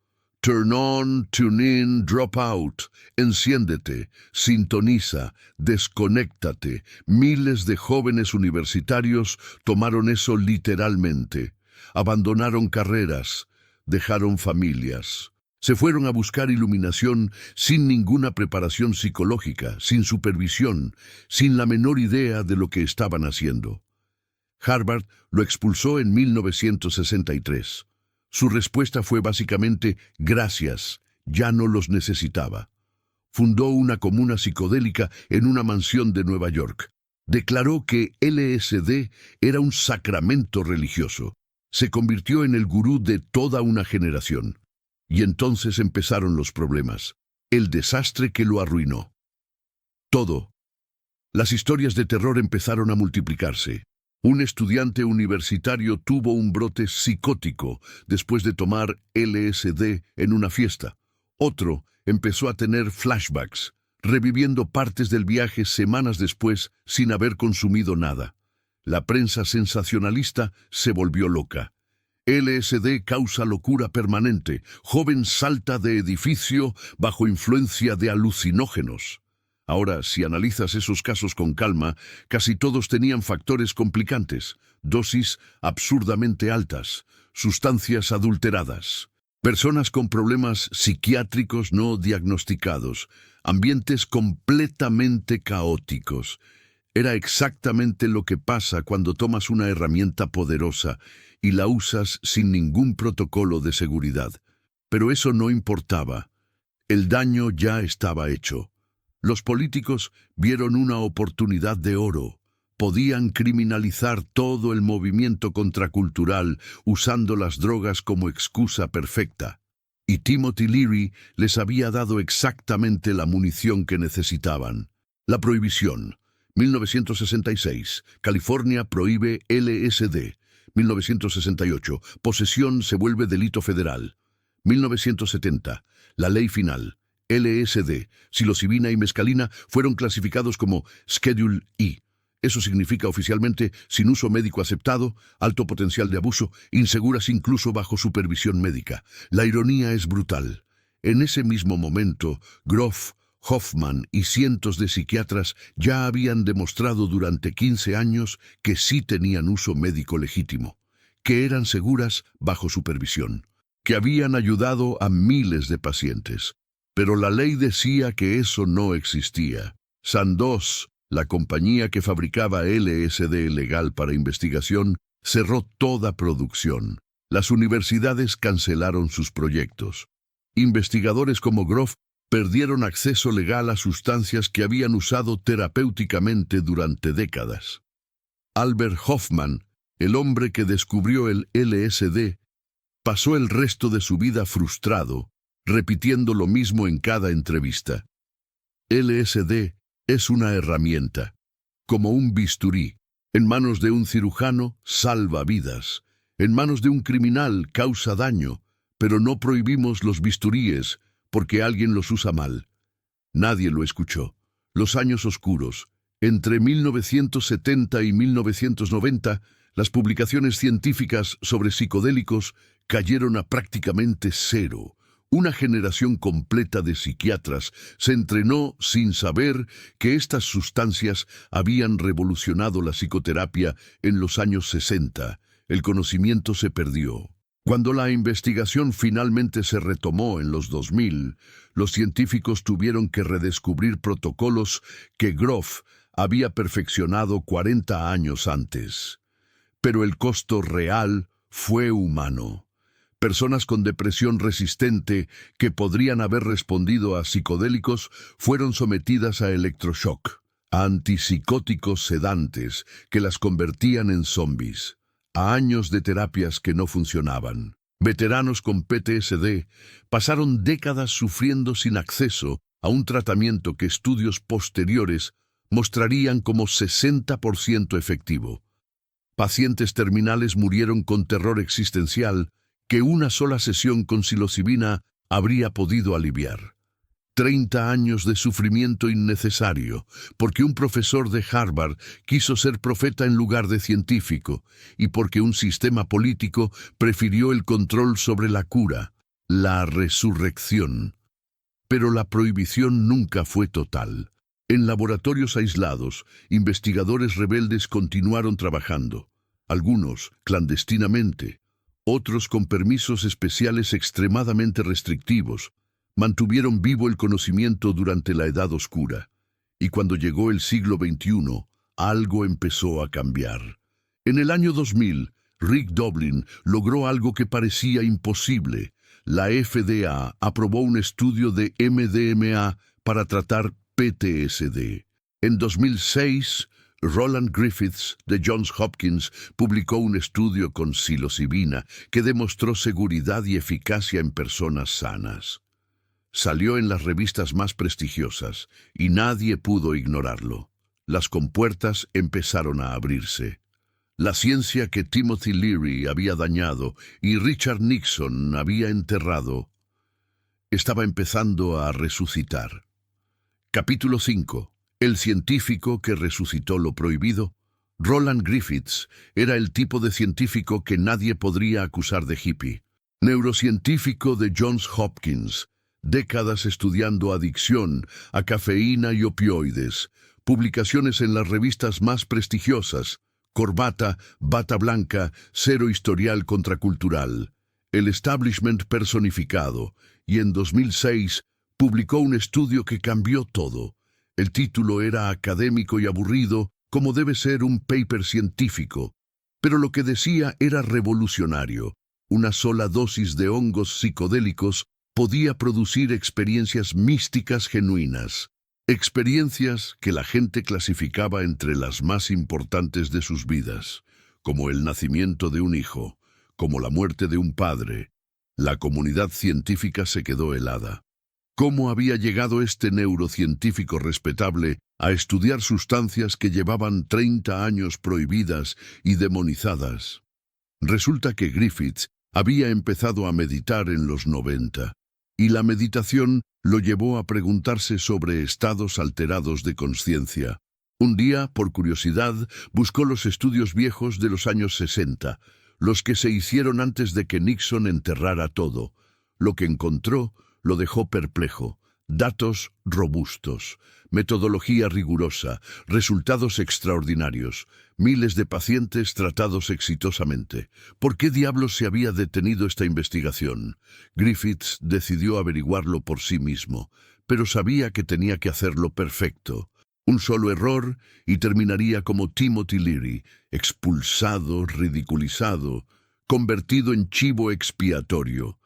Turn on, tune in, drop out. Enciéndete, sintoniza, desconéctate. Miles de jóvenes universitarios tomaron eso literalmente. Abandonaron carreras, dejaron familias. Se fueron a buscar iluminación sin ninguna preparación psicológica, sin supervisión, sin la menor idea de lo que estaban haciendo. Harvard lo expulsó en 1963. Su respuesta fue básicamente, gracias, ya no los necesitaba. Fundó una comuna psicodélica en una mansión de Nueva York. Declaró que LSD era un sacramento religioso. Se convirtió en el gurú de toda una generación. Y entonces empezaron los problemas. El desastre que lo arruinó. Todo. Las historias de terror empezaron a multiplicarse. Un estudiante universitario tuvo un brote psicótico después de tomar LSD en una fiesta. Otro empezó a tener flashbacks, reviviendo partes del viaje semanas después sin haber consumido nada. La prensa sensacionalista se volvió loca. LSD causa locura permanente. Joven salta de edificio bajo influencia de alucinógenos. Ahora, si analizas esos casos con calma, casi todos tenían factores complicantes, dosis absurdamente altas, sustancias adulteradas, personas con problemas psiquiátricos no diagnosticados, ambientes completamente caóticos. Era exactamente lo que pasa cuando tomas una herramienta poderosa y la usas sin ningún protocolo de seguridad. Pero eso no importaba. El daño ya estaba hecho. Los políticos vieron una oportunidad de oro. Podían criminalizar todo el movimiento contracultural usando las drogas como excusa perfecta. Y Timothy Leary les había dado exactamente la munición que necesitaban. La prohibición. 1966. California prohíbe LSD. 1968. Posesión se vuelve delito federal. 1970. La ley final. LSD, psilocibina y mescalina fueron clasificados como Schedule I. Eso significa oficialmente sin uso médico aceptado, alto potencial de abuso, inseguras incluso bajo supervisión médica. La ironía es brutal. En ese mismo momento, Grof, Hoffman y cientos de psiquiatras ya habían demostrado durante 15 años que sí tenían uso médico legítimo, que eran seguras bajo supervisión, que habían ayudado a miles de pacientes. Pero la ley decía que eso no existía. Sandoz, la compañía que fabricaba LSD legal para investigación, cerró toda producción. Las universidades cancelaron sus proyectos. Investigadores como Grof perdieron acceso legal a sustancias que habían usado terapéuticamente durante décadas. Albert Hoffman, el hombre que descubrió el LSD, pasó el resto de su vida frustrado, repitiendo lo mismo en cada entrevista. LSD es una herramienta, como un bisturí. En manos de un cirujano salva vidas. En manos de un criminal causa daño, pero no prohibimos los bisturíes porque alguien los usa mal. Nadie lo escuchó. Los años oscuros. Entre 1970 y 1990, las publicaciones científicas sobre psicodélicos cayeron a prácticamente cero. Una generación completa de psiquiatras se entrenó sin saber que estas sustancias habían revolucionado la psicoterapia en los años 60. El conocimiento se perdió. Cuando la investigación finalmente se retomó en los 2000, los científicos tuvieron que redescubrir protocolos que Grof había perfeccionado 40 años antes. Pero el costo real fue humano. Personas con depresión resistente que podrían haber respondido a psicodélicos fueron sometidas a electroshock, a antipsicóticos sedantes que las convertían en zombies, a años de terapias que no funcionaban. Veteranos con PTSD pasaron décadas sufriendo sin acceso a un tratamiento que estudios posteriores mostrarían como 60% efectivo. Pacientes terminales murieron con terror existencial que una sola sesión con psilocibina habría podido aliviar. 30 años de sufrimiento innecesario, porque un profesor de Harvard quiso ser profeta en lugar de científico, y porque un sistema político prefirió el control sobre la cura, la resurrección. Pero la prohibición nunca fue total. En laboratorios aislados, investigadores rebeldes continuaron trabajando, algunos clandestinamente, otros con permisos especiales extremadamente restrictivos. Mantuvieron vivo el conocimiento durante la Edad Oscura, y cuando llegó el siglo XXI, algo empezó a cambiar. En el año 2000, Rick Doblin logró algo que parecía imposible. La FDA aprobó un estudio de MDMA para tratar PTSD. En 2006, Roland Griffiths, de Johns Hopkins, publicó un estudio con psilocibina que demostró seguridad y eficacia en personas sanas. Salió en las revistas más prestigiosas y nadie pudo ignorarlo. Las compuertas empezaron a abrirse. La ciencia que Timothy Leary había dañado y Richard Nixon había enterrado estaba empezando a resucitar. Capítulo 5. El científico que resucitó lo prohibido. Roland Griffiths era el tipo de científico que nadie podría acusar de hippie. Neurocientífico de Johns Hopkins, décadas estudiando adicción a cafeína y opioides, publicaciones en las revistas más prestigiosas, corbata, bata blanca, cero historial contracultural, el establishment personificado, y en 2006 publicó un estudio que cambió todo. El título era académico y aburrido, como debe ser un paper científico, pero lo que decía era revolucionario. Una sola dosis de hongos psicodélicos podía producir experiencias místicas genuinas, experiencias que la gente clasificaba entre las más importantes de sus vidas, como el nacimiento de un hijo, como la muerte de un padre. La comunidad científica se quedó helada. ¿Cómo había llegado este neurocientífico respetable a estudiar sustancias que llevaban 30 años prohibidas y demonizadas? Resulta que Griffiths había empezado a meditar en los 90, y la meditación lo llevó a preguntarse sobre estados alterados de conciencia. Un día, por curiosidad, buscó los estudios viejos de los años 60, los que se hicieron antes de que Nixon enterrara todo. Lo que encontró lo dejó perplejo. Datos robustos, metodología rigurosa, resultados extraordinarios, miles de pacientes tratados exitosamente. ¿Por qué diablos se había detenido esta investigación? Griffiths decidió averiguarlo por sí mismo, pero sabía que tenía que hacerlo perfecto. Un solo error y terminaría como Timothy Leary, expulsado, ridiculizado, convertido en chivo expiatorio.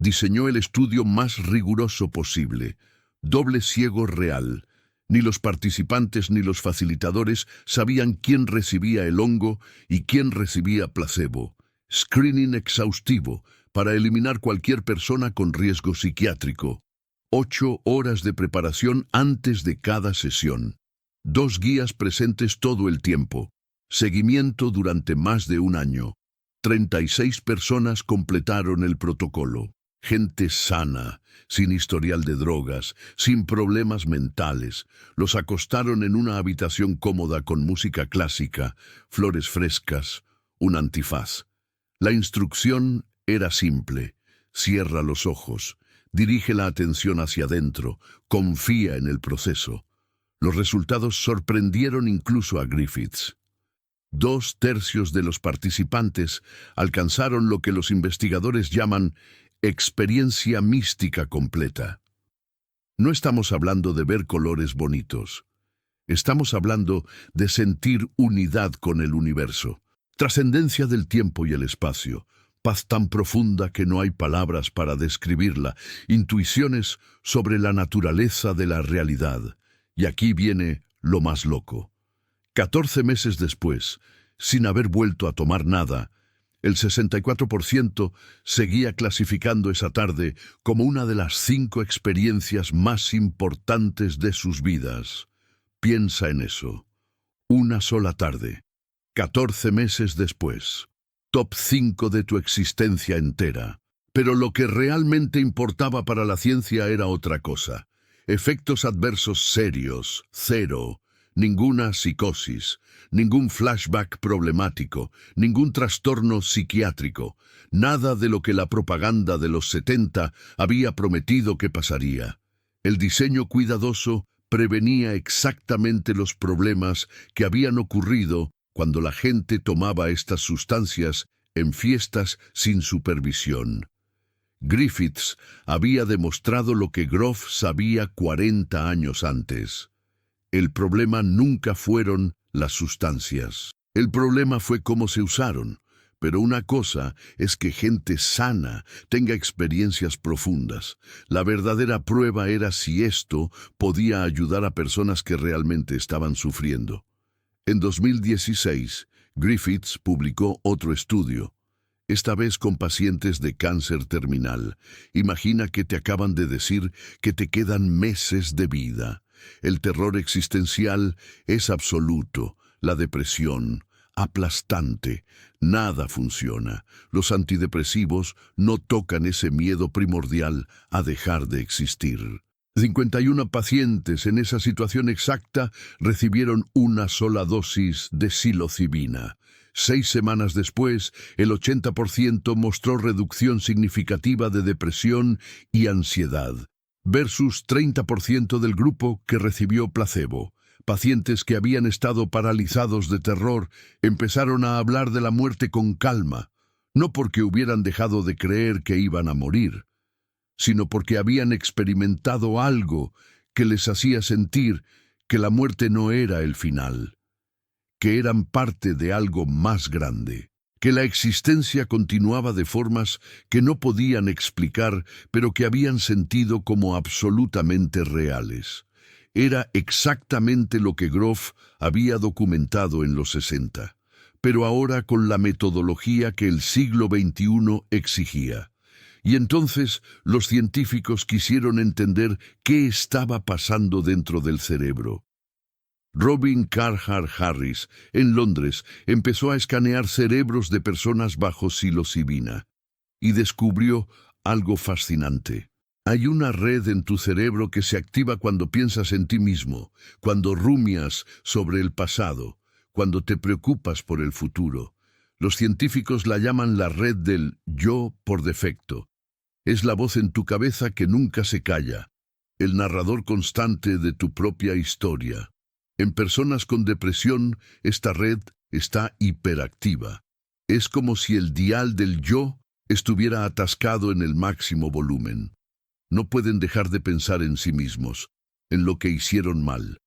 Diseñó el estudio más riguroso posible, doble ciego real. Ni los participantes ni los facilitadores sabían quién recibía el hongo y quién recibía placebo. Screening exhaustivo para eliminar cualquier persona con riesgo psiquiátrico. 8 horas de preparación antes de cada sesión. 2 guías presentes todo el tiempo. Seguimiento durante más de un año. 36 personas completaron el protocolo. Gente sana, sin historial de drogas, sin problemas mentales. Los acostaron en una habitación cómoda con música clásica, flores frescas, un antifaz. La instrucción era simple. Cierra los ojos, dirige la atención hacia adentro, confía en el proceso. Los resultados sorprendieron incluso a Griffiths. 2/3 de los participantes alcanzaron lo que los investigadores llaman experiencia mística completa. No estamos hablando de ver colores bonitos. Estamos hablando de sentir unidad con el universo, trascendencia del tiempo y el espacio, paz tan profunda que no hay palabras para describirla, intuiciones sobre la naturaleza de la realidad. Y aquí viene lo más loco. 14 meses después, sin haber vuelto a tomar nada, el 64% seguía clasificando esa tarde como una de las 5 experiencias más importantes de sus vidas. Piensa en eso. Una sola tarde. 14 meses después. Top 5 de tu existencia entera. Pero lo que realmente importaba para la ciencia era otra cosa. Efectos adversos serios, 0. Ninguna psicosis, ningún flashback problemático, ningún trastorno psiquiátrico, nada de lo que la propaganda de los 70 había prometido que pasaría. El diseño cuidadoso prevenía exactamente los problemas que habían ocurrido cuando la gente tomaba estas sustancias en fiestas sin supervisión. Griffiths había demostrado lo que Groff sabía 40 años antes. El problema nunca fueron las sustancias. El problema fue cómo se usaron. Pero una cosa es que gente sana tenga experiencias profundas. La verdadera prueba era si esto podía ayudar a personas que realmente estaban sufriendo. En 2016, Griffiths publicó otro estudio, esta vez con pacientes de cáncer terminal. Imagina que te acaban de decir que te quedan meses de vida. El terror existencial es absoluto, la depresión, aplastante. Nada funciona. Los antidepresivos no tocan ese miedo primordial a dejar de existir. 51 pacientes en esa situación exacta recibieron una sola dosis de psilocibina. 6 semanas después, el 80% mostró reducción significativa de depresión y ansiedad, versus 30% del grupo que recibió placebo. Pacientes que habían estado paralizados de terror empezaron a hablar de la muerte con calma, no porque hubieran dejado de creer que iban a morir, sino porque habían experimentado algo que les hacía sentir que la muerte no era el final, que eran parte de algo más grande, que la existencia continuaba de formas que no podían explicar, pero que habían sentido como absolutamente reales. Era exactamente lo que Grof había documentado en los 60, pero ahora con la metodología que el siglo XXI exigía. Y entonces los científicos quisieron entender qué estaba pasando dentro del cerebro. Robin Carhart Harris, en Londres, empezó a escanear cerebros de personas bajo psilocibina y descubrió algo fascinante. Hay una red en tu cerebro que se activa cuando piensas en ti mismo, cuando rumias sobre el pasado, cuando te preocupas por el futuro. Los científicos la llaman la red del yo por defecto. Es la voz en tu cabeza que nunca se calla, el narrador constante de tu propia historia. En personas con depresión, esta red está hiperactiva. Es como si el dial del yo estuviera atascado en el máximo volumen. No pueden dejar de pensar en sí mismos, en lo que hicieron mal,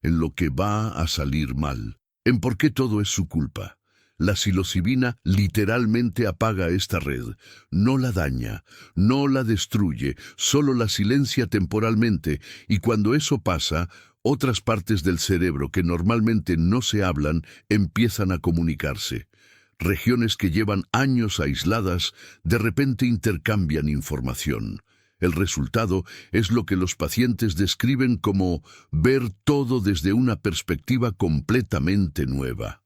en lo que va a salir mal, en por qué todo es su culpa. La psilocibina literalmente apaga esta red, no la daña, no la destruye, solo la silencia temporalmente, y cuando eso pasa, otras partes del cerebro que normalmente no se hablan empiezan a comunicarse. Regiones que llevan años aisladas de repente intercambian información. El resultado es lo que los pacientes describen como ver todo desde una perspectiva completamente nueva.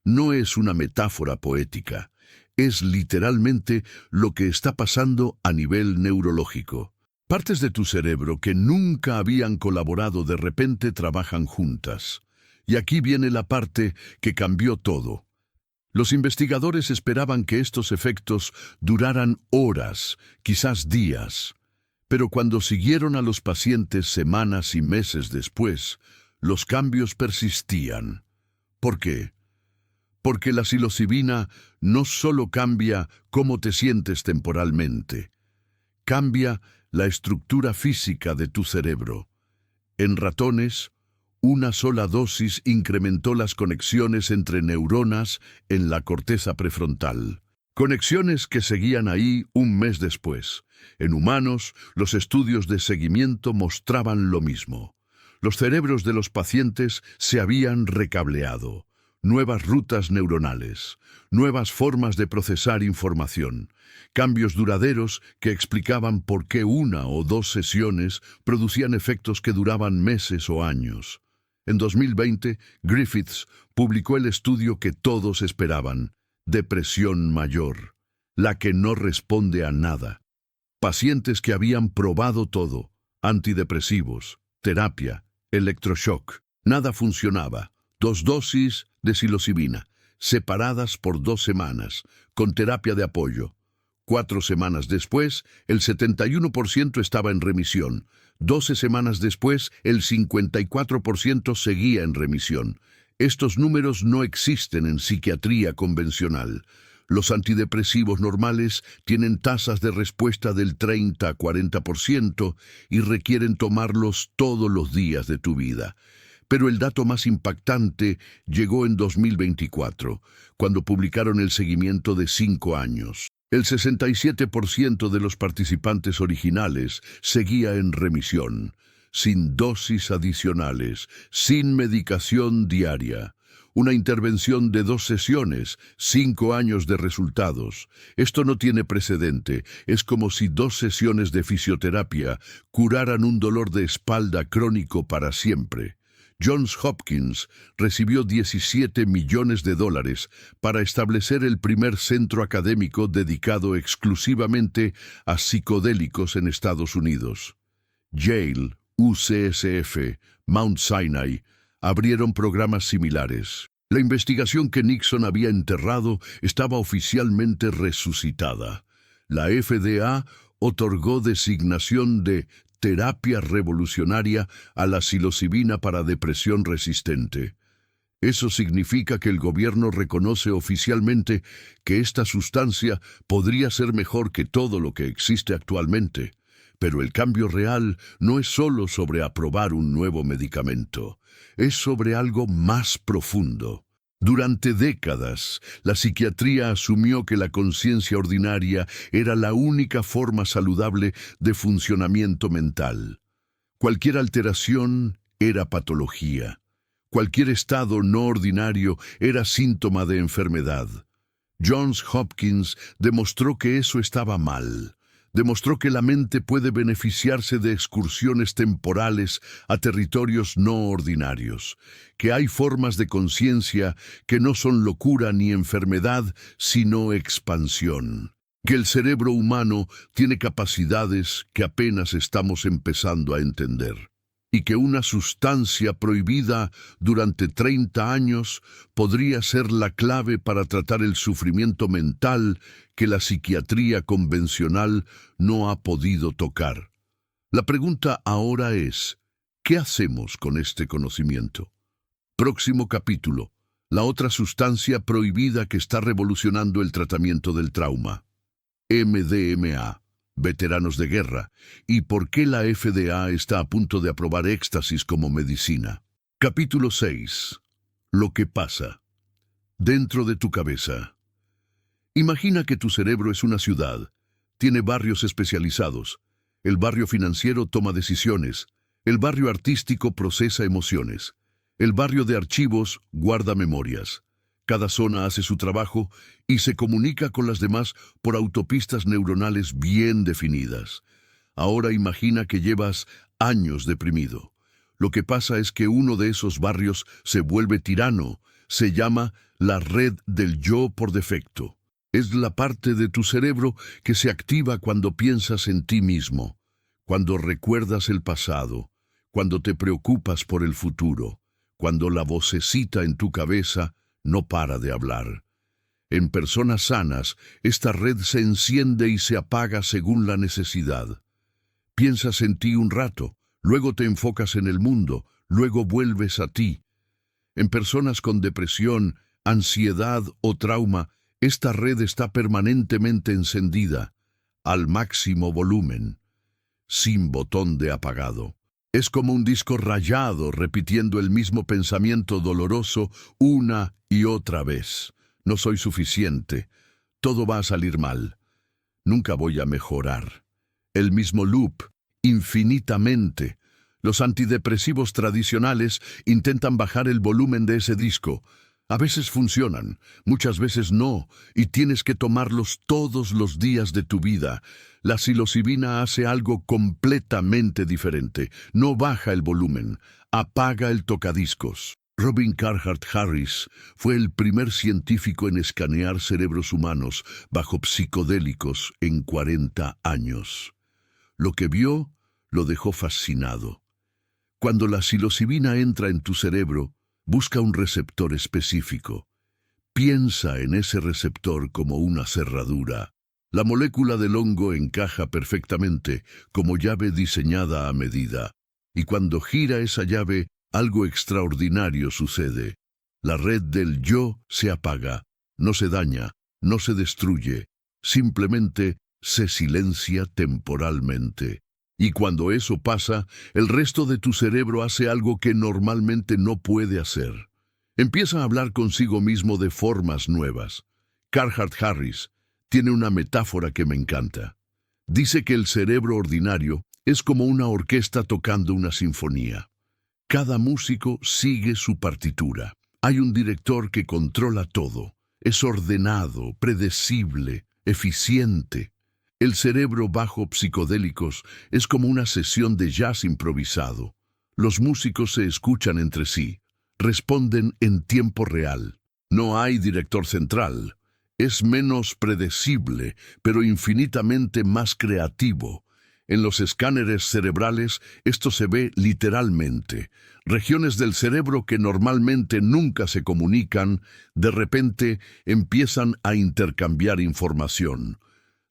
No es una metáfora poética, es literalmente lo que está pasando a nivel neurológico. Partes de tu cerebro que nunca habían colaborado de repente trabajan juntas. Y aquí viene la parte que cambió todo. Los investigadores esperaban que estos efectos duraran horas, quizás días. Pero cuando siguieron a los pacientes semanas y meses después, los cambios persistían. ¿Por qué? Porque la psilocibina no solo cambia cómo te sientes temporalmente, cambia la estructura física de tu cerebro. En ratones, una sola dosis incrementó las conexiones entre neuronas en la corteza prefrontal. Conexiones que seguían ahí un mes después. En humanos, los estudios de seguimiento mostraban lo mismo. Los cerebros de los pacientes se habían recableado. Nuevas rutas neuronales, nuevas formas de procesar información, cambios duraderos que explicaban por qué una o dos sesiones producían efectos que duraban meses o años. En 2020, Griffiths publicó el estudio que todos esperaban: depresión mayor, la que no responde a nada. Pacientes que habían probado todo, antidepresivos, terapia, electroshock, nada funcionaba. 2 dosis de psilocibina, separadas por 2 semanas, con terapia de apoyo. 4 semanas después, el 71% estaba en remisión. 12 semanas después, el 54% seguía en remisión. Estos números no existen en psiquiatría convencional. Los antidepresivos normales tienen tasas de respuesta del 30 a 40% y requieren tomarlos todos los días de tu vida. Pero el dato más impactante llegó en 2024, cuando publicaron el seguimiento de 5 años. El 67% de los participantes originales seguía en remisión, sin dosis adicionales, sin medicación diaria. Una intervención de 2 sesiones, 5 años de resultados. Esto no tiene precedente. Es como si 2 sesiones de fisioterapia curaran un dolor de espalda crónico para siempre. Johns Hopkins recibió $17 millones para establecer el primer centro académico dedicado exclusivamente a psicodélicos en Estados Unidos. Yale, UCSF, Mount Sinai, abrieron programas similares. La investigación que Nixon había enterrado estaba oficialmente resucitada. La FDA otorgó designación de terapia revolucionaria a la psilocibina para depresión resistente. Eso significa que el gobierno reconoce oficialmente que esta sustancia podría ser mejor que todo lo que existe actualmente. Pero el cambio real no es solo sobre aprobar un nuevo medicamento, es sobre algo más profundo. Durante décadas, la psiquiatría asumió que la conciencia ordinaria era la única forma saludable de funcionamiento mental. Cualquier alteración era patología. Cualquier estado no ordinario era síntoma de enfermedad. Johns Hopkins demostró que eso estaba mal. Demostró que la mente puede beneficiarse de excursiones temporales a territorios no ordinarios, que hay formas de conciencia que no son locura ni enfermedad, sino expansión, que el cerebro humano tiene capacidades que apenas estamos empezando a entender, y que una sustancia prohibida durante 30 años podría ser la clave para tratar el sufrimiento mental que la psiquiatría convencional no ha podido tocar. La pregunta ahora es, ¿qué hacemos con este conocimiento? Próximo capítulo, la otra sustancia prohibida que está revolucionando el tratamiento del trauma. MDMA. Veteranos de guerra, y por qué la FDA está a punto de aprobar éxtasis como medicina. Capítulo 6. Lo que pasa. Dentro de tu cabeza. Imagina que tu cerebro es una ciudad. Tiene barrios especializados. El barrio financiero toma decisiones. El barrio artístico procesa emociones. El barrio de archivos guarda memorias. Cada zona hace su trabajo y se comunica con las demás por autopistas neuronales bien definidas. Ahora imagina que llevas años deprimido. Lo que pasa es que uno de esos barrios se vuelve tirano. Se llama la red del yo por defecto. Es la parte de tu cerebro que se activa cuando piensas en ti mismo, cuando recuerdas el pasado, cuando te preocupas por el futuro, cuando la vocecita en tu cabeza no para de hablar. En personas sanas, esta red se enciende y se apaga según la necesidad. Piensas en ti un rato, luego te enfocas en el mundo, luego vuelves a ti. En personas con depresión, ansiedad o trauma, esta red está permanentemente encendida, al máximo volumen, sin botón de apagado. Es como un disco rayado repitiendo el mismo pensamiento doloroso una y otra vez. No soy suficiente. Todo va a salir mal. Nunca voy a mejorar. El mismo loop, infinitamente. Los antidepresivos tradicionales intentan bajar el volumen de ese disco. A veces funcionan, muchas veces no, y tienes que tomarlos todos los días de tu vida. La psilocibina hace algo completamente diferente. No baja el volumen, apaga el tocadiscos. Robin Carhart Harris fue el primer científico en escanear cerebros humanos bajo psicodélicos en 40 años. Lo que vio lo dejó fascinado. Cuando la psilocibina entra en tu cerebro, busca un receptor específico. Piensa en ese receptor como una cerradura. La molécula del hongo encaja perfectamente como llave diseñada a medida. Y cuando gira esa llave, algo extraordinario sucede. La red del yo se apaga, no se daña, no se destruye. Simplemente se silencia temporalmente. Y cuando eso pasa, el resto de tu cerebro hace algo que normalmente no puede hacer. Empieza a hablar consigo mismo de formas nuevas. Carhart Harris tiene una metáfora que me encanta. Dice que el cerebro ordinario es como una orquesta tocando una sinfonía. Cada músico sigue su partitura. Hay un director que controla todo. Es ordenado, predecible, eficiente. El cerebro bajo psicodélicos es como una sesión de jazz improvisado. Los músicos se escuchan entre sí, responden en tiempo real. No hay director central. Es menos predecible, pero infinitamente más creativo. En los escáneres cerebrales esto se ve literalmente. Regiones del cerebro que normalmente nunca se comunican, de repente empiezan a intercambiar información.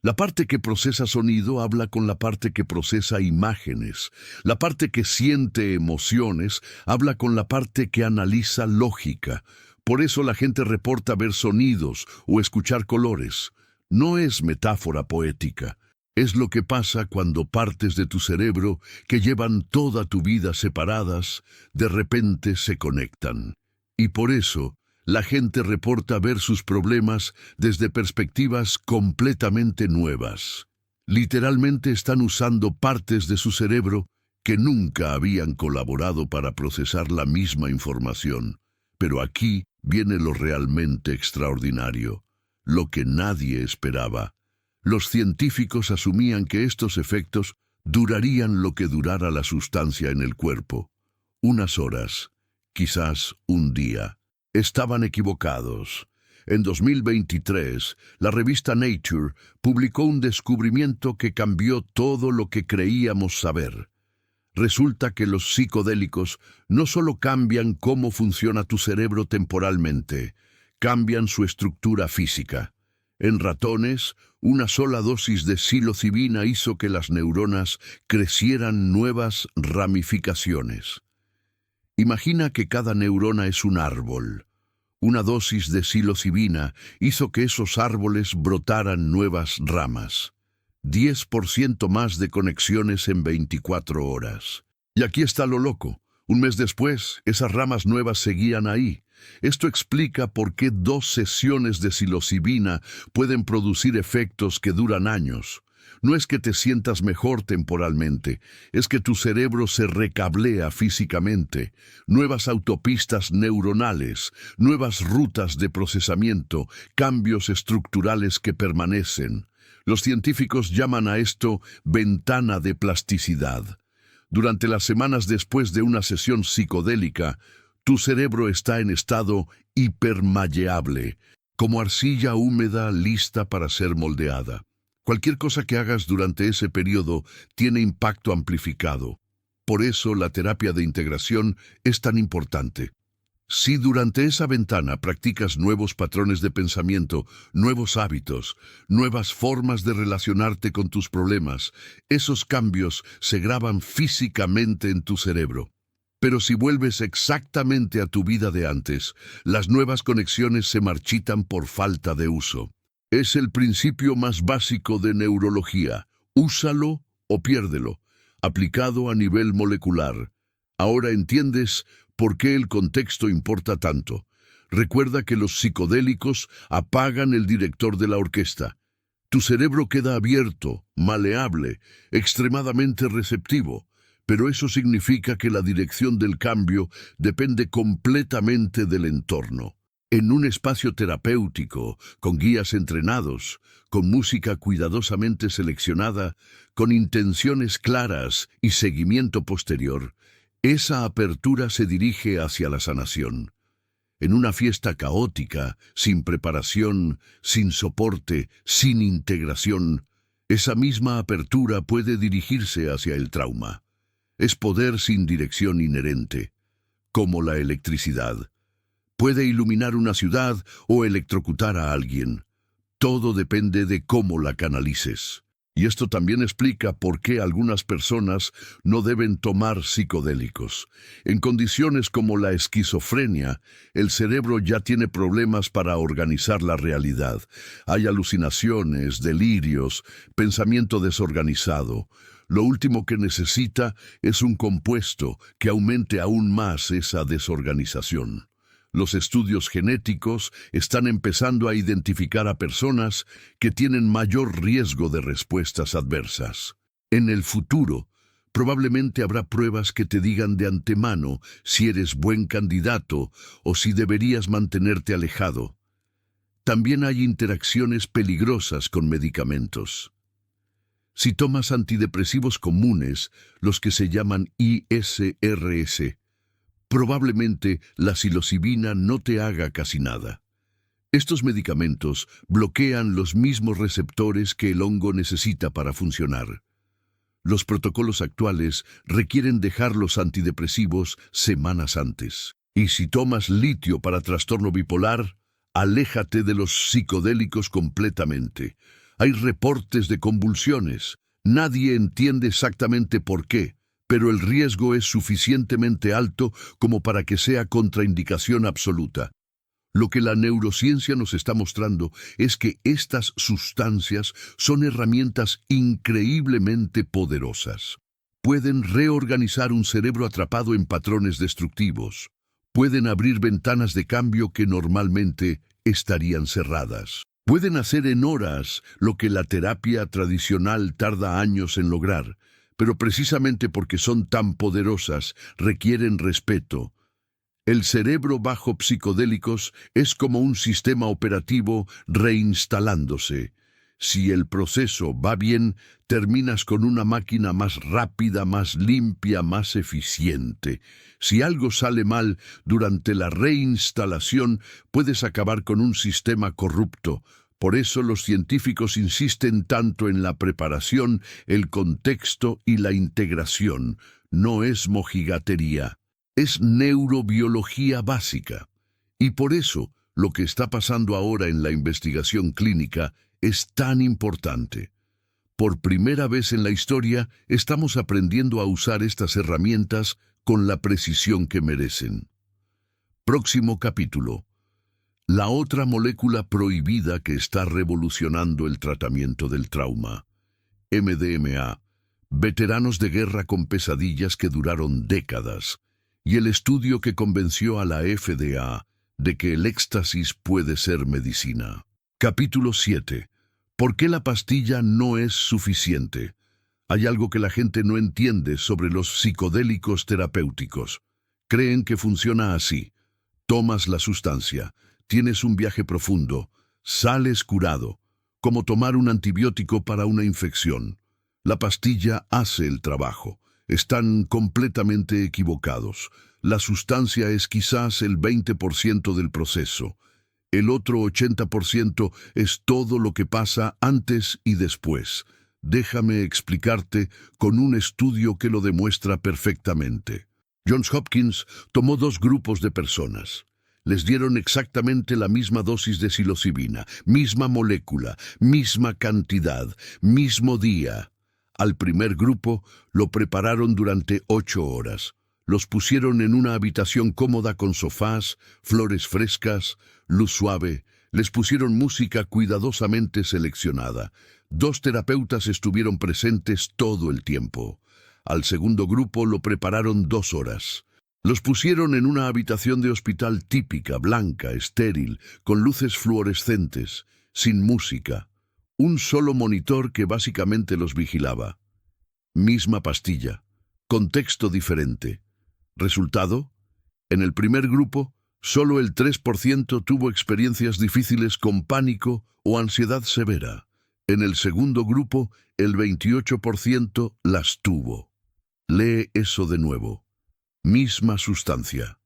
La parte que procesa sonido habla con la parte que procesa imágenes. La parte que siente emociones habla con la parte que analiza lógica. Por eso la gente reporta ver sonidos o escuchar colores. No es metáfora poética. Es lo que pasa cuando partes de tu cerebro que llevan toda tu vida separadas, de repente se conectan. Y por eso, la gente reporta ver sus problemas desde perspectivas completamente nuevas. Literalmente están usando partes de su cerebro que nunca habían colaborado para procesar la misma información. Pero aquí viene lo realmente extraordinario, lo que nadie esperaba. Los científicos asumían que estos efectos durarían lo que durara la sustancia en el cuerpo. Unas horas, quizás un día. Estaban equivocados. En 2023, la revista Nature publicó un descubrimiento que cambió todo lo que creíamos saber. Resulta que los psicodélicos no solo cambian cómo funciona tu cerebro temporalmente, cambian su estructura física. En ratones, una sola dosis de psilocibina hizo que las neuronas crecieran nuevas ramificaciones. Imagina que cada neurona es un árbol. Una dosis de psilocibina hizo que esos árboles brotaran nuevas ramas. 10% más de conexiones en 24 horas. Y aquí está lo loco. Un mes después, esas ramas nuevas seguían ahí. Esto explica por qué 2 sesiones de psilocibina pueden producir efectos que duran años. No es que te sientas mejor temporalmente, es que tu cerebro se recablea físicamente. Nuevas autopistas neuronales, nuevas rutas de procesamiento, cambios estructurales que permanecen. Los científicos llaman a esto ventana de plasticidad. Durante las semanas después de una sesión psicodélica, tu cerebro está en estado hipermalleable, como arcilla húmeda lista para ser moldeada. Cualquier cosa que hagas durante ese periodo tiene impacto amplificado. Por eso la terapia de integración es tan importante. Si durante esa ventana practicas nuevos patrones de pensamiento, nuevos hábitos, nuevas formas de relacionarte con tus problemas, esos cambios se graban físicamente en tu cerebro. Pero si vuelves exactamente a tu vida de antes, las nuevas conexiones se marchitan por falta de uso. Es el principio más básico de neurología. Úsalo o piérdelo, aplicado a nivel molecular. Ahora entiendes por qué el contexto importa tanto. Recuerda que los psicodélicos apagan el director de la orquesta. Tu cerebro queda abierto, maleable, extremadamente receptivo, pero eso significa que la dirección del cambio depende completamente del entorno. En un espacio terapéutico, con guías entrenados, con música cuidadosamente seleccionada, con intenciones claras y seguimiento posterior, esa apertura se dirige hacia la sanación. En una fiesta caótica, sin preparación, sin soporte, sin integración, esa misma apertura puede dirigirse hacia el trauma. Es poder sin dirección inherente, como la electricidad. Puede iluminar una ciudad o electrocutar a alguien. Todo depende de cómo la canalices. Y esto también explica por qué algunas personas no deben tomar psicodélicos. En condiciones como la esquizofrenia, el cerebro ya tiene problemas para organizar la realidad. Hay alucinaciones, delirios, pensamiento desorganizado. Lo último que necesita es un compuesto que aumente aún más esa desorganización. Los estudios genéticos están empezando a identificar a personas que tienen mayor riesgo de respuestas adversas. En el futuro, probablemente habrá pruebas que te digan de antemano si eres buen candidato o si deberías mantenerte alejado. También hay interacciones peligrosas con medicamentos. Si tomas antidepresivos comunes, los que se llaman ISRS, probablemente la psilocibina no te haga casi nada. Estos medicamentos bloquean los mismos receptores que el hongo necesita para funcionar. Los protocolos actuales requieren dejar los antidepresivos semanas antes. Y si tomas litio para trastorno bipolar, aléjate de los psicodélicos completamente. Hay reportes de convulsiones. Nadie entiende exactamente por qué, pero el riesgo es suficientemente alto como para que sea contraindicación absoluta. Lo que la neurociencia nos está mostrando es que estas sustancias son herramientas increíblemente poderosas. Pueden reorganizar un cerebro atrapado en patrones destructivos. Pueden abrir ventanas de cambio que normalmente estarían cerradas. Pueden hacer en horas lo que la terapia tradicional tarda años en lograr, pero precisamente porque son tan poderosas, requieren respeto. El cerebro bajo psicodélicos es como un sistema operativo reinstalándose. Si el proceso va bien, terminas con una máquina más rápida, más limpia, más eficiente. Si algo sale mal durante la reinstalación, puedes acabar con un sistema corrupto. Por eso los científicos insisten tanto en la preparación, el contexto y la integración. No es mojigatería. Es neurobiología básica. Y por eso, lo que está pasando ahora en la investigación clínica es tan importante. Por primera vez en la historia, estamos aprendiendo a usar estas herramientas con la precisión que merecen. Próximo capítulo. La otra molécula prohibida que está revolucionando el tratamiento del trauma. MDMA. Veteranos de guerra con pesadillas que duraron décadas. Y el estudio que convenció a la FDA de que el éxtasis puede ser medicina. Capítulo 7. ¿Por qué la pastilla no es suficiente? Hay algo que la gente no entiende sobre los psicodélicos terapéuticos. Creen que funciona así. Tomas la sustancia, tienes un viaje profundo, sales curado, como tomar un antibiótico para una infección. La pastilla hace el trabajo. Están completamente equivocados. La sustancia es quizás el 20% del proceso. El otro 80% es todo lo que pasa antes y después. Déjame explicarte con un estudio que lo demuestra perfectamente. Johns Hopkins tomó 2 grupos de personas. Les dieron exactamente la misma dosis de psilocibina, misma molécula, misma cantidad, mismo día. Al primer grupo lo prepararon durante 8 horas. Los pusieron en una habitación cómoda con sofás, flores frescas, luz suave. Les pusieron música cuidadosamente seleccionada. 2 terapeutas estuvieron presentes todo el tiempo. Al segundo grupo lo prepararon 2 horas. Los pusieron en una habitación de hospital típica, blanca, estéril, con luces fluorescentes, sin música. Un solo monitor que básicamente los vigilaba. Misma pastilla. Contexto diferente. ¿Resultado? En el primer grupo, solo el 3% tuvo experiencias difíciles con pánico o ansiedad severa. En el segundo grupo, el 28% las tuvo. Lee eso de nuevo. Misma sustancia.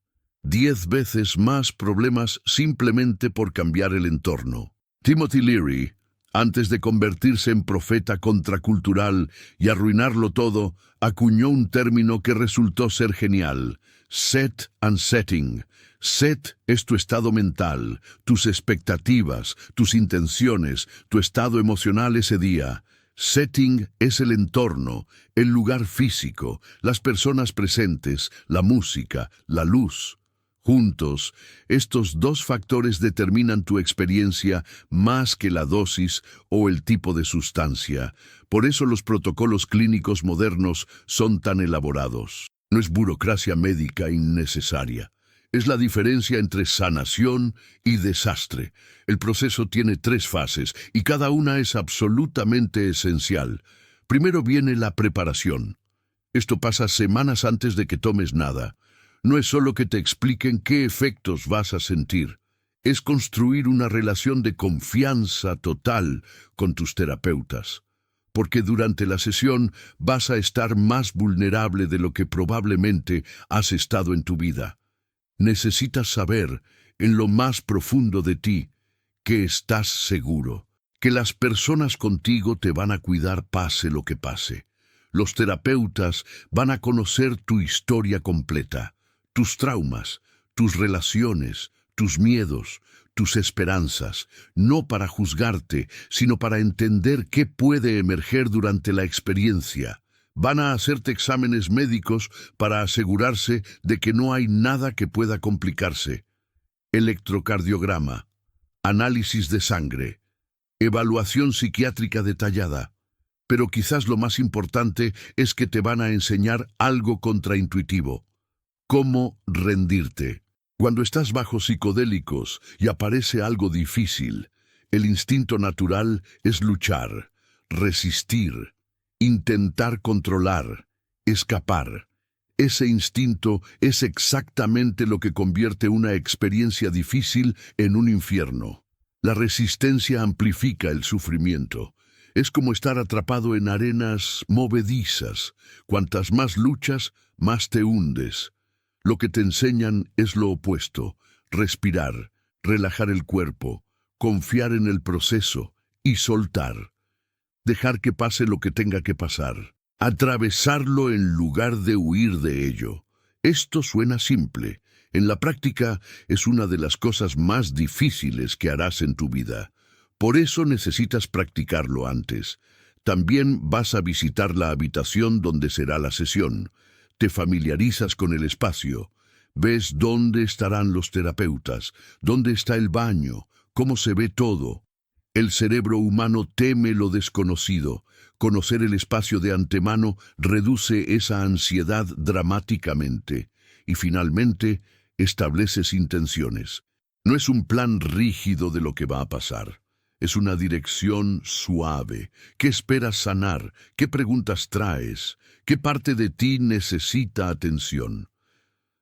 10 veces más problemas simplemente por cambiar el entorno. Timothy Leary, antes de convertirse en profeta contracultural y arruinarlo todo, acuñó un término que resultó ser genial: set and setting. Set es tu estado mental, tus expectativas, tus intenciones, tu estado emocional ese día. Setting es el entorno, el lugar físico, las personas presentes, la música, la luz. Juntos, estos 2 factores determinan tu experiencia más que la dosis o el tipo de sustancia. Por eso los protocolos clínicos modernos son tan elaborados. No es burocracia médica innecesaria. Es la diferencia entre sanación y desastre. El proceso tiene 3 fases y cada una es absolutamente esencial. Primero viene la preparación. Esto pasa semanas antes de que tomes nada. No es solo que te expliquen qué efectos vas a sentir. Es construir una relación de confianza total con tus terapeutas. Porque durante la sesión vas a estar más vulnerable de lo que probablemente has estado en tu vida. Necesitas saber, en lo más profundo de ti, que estás seguro, que las personas contigo te van a cuidar pase lo que pase. Los terapeutas van a conocer tu historia completa, tus traumas, tus relaciones, tus miedos, tus esperanzas, no para juzgarte, sino para entender qué puede emerger durante la experiencia. Van a hacerte exámenes médicos para asegurarse de que no hay nada que pueda complicarse. Electrocardiograma, análisis de sangre, evaluación psiquiátrica detallada. Pero quizás lo más importante es que te van a enseñar algo contraintuitivo: cómo rendirte. Cuando estás bajo psicodélicos y aparece algo difícil, el instinto natural es luchar, resistir, intentar controlar, escapar. Ese instinto es exactamente lo que convierte una experiencia difícil en un infierno. La resistencia amplifica el sufrimiento. Es como estar atrapado en arenas movedizas. Cuantas más luchas, más te hundes. Lo que te enseñan es lo opuesto: respirar, relajar el cuerpo, confiar en el proceso y soltar. Dejar que pase lo que tenga que pasar. Atravesarlo en lugar de huir de ello. Esto suena simple. En la práctica es una de las cosas más difíciles que harás en tu vida. Por eso necesitas practicarlo antes. También vas a visitar la habitación donde será la sesión. Te familiarizas con el espacio. Ves dónde estarán los terapeutas, dónde está el baño, cómo se ve todo. El cerebro humano teme lo desconocido. Conocer el espacio de antemano reduce esa ansiedad dramáticamente. Y finalmente, estableces intenciones. No es un plan rígido de lo que va a pasar. Es una dirección suave. ¿Qué esperas sanar? ¿Qué preguntas traes? ¿Qué parte de ti necesita atención?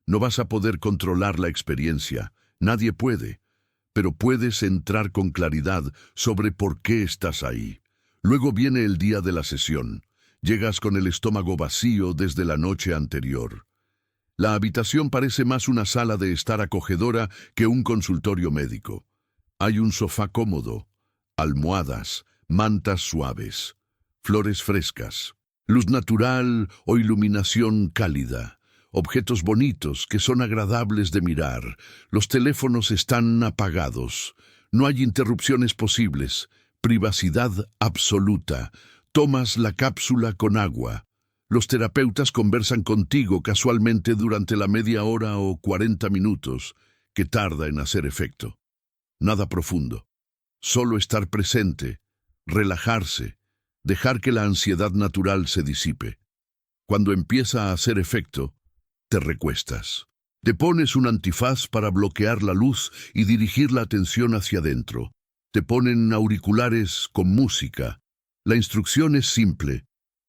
No vas a poder controlar la experiencia. Nadie puede. Pero puedes entrar con claridad sobre por qué estás ahí. Luego viene el día de la sesión. Llegas con el estómago vacío desde la noche anterior. La habitación parece más una sala de estar acogedora que un consultorio médico. Hay un sofá cómodo, almohadas, mantas suaves, flores frescas, luz natural o iluminación cálida. Objetos bonitos que son agradables de mirar. Los teléfonos están apagados. No hay interrupciones posibles. Privacidad absoluta. Tomas la cápsula con agua. Los terapeutas conversan contigo casualmente durante la media hora o 40 minutos que tarda en hacer efecto. Nada profundo. Solo estar presente, relajarse, dejar que la ansiedad natural se disipe. Cuando empieza a hacer efecto, te recuestas. Te pones un antifaz para bloquear la luz y dirigir la atención hacia adentro. Te ponen auriculares con música. La instrucción es simple.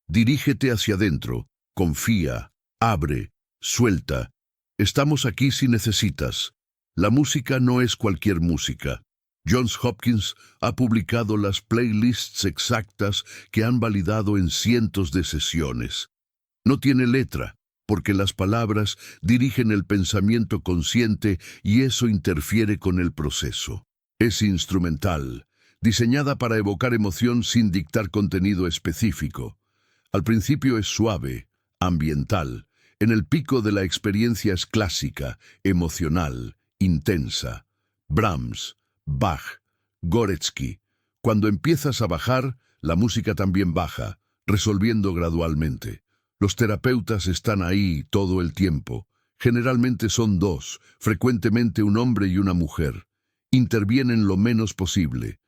Dirígete hacia adentro. Confía. Abre. Suelta. Estamos aquí si necesitas. La música no es cualquier música. Johns Hopkins ha publicado las playlists exactas que han validado en cientos de sesiones. No tiene letra, porque las palabras dirigen el pensamiento consciente y eso interfiere con el proceso. Es instrumental, diseñada para evocar emoción sin dictar contenido específico. Al principio es suave, ambiental. En el pico de la experiencia es clásica, emocional, intensa. Brahms, Bach, Gorecki. Cuando empiezas a bajar, la música también baja, resolviendo gradualmente. Los terapeutas están ahí todo el tiempo. Generalmente son dos, frecuentemente un hombre y una mujer. Intervienen lo menos posible.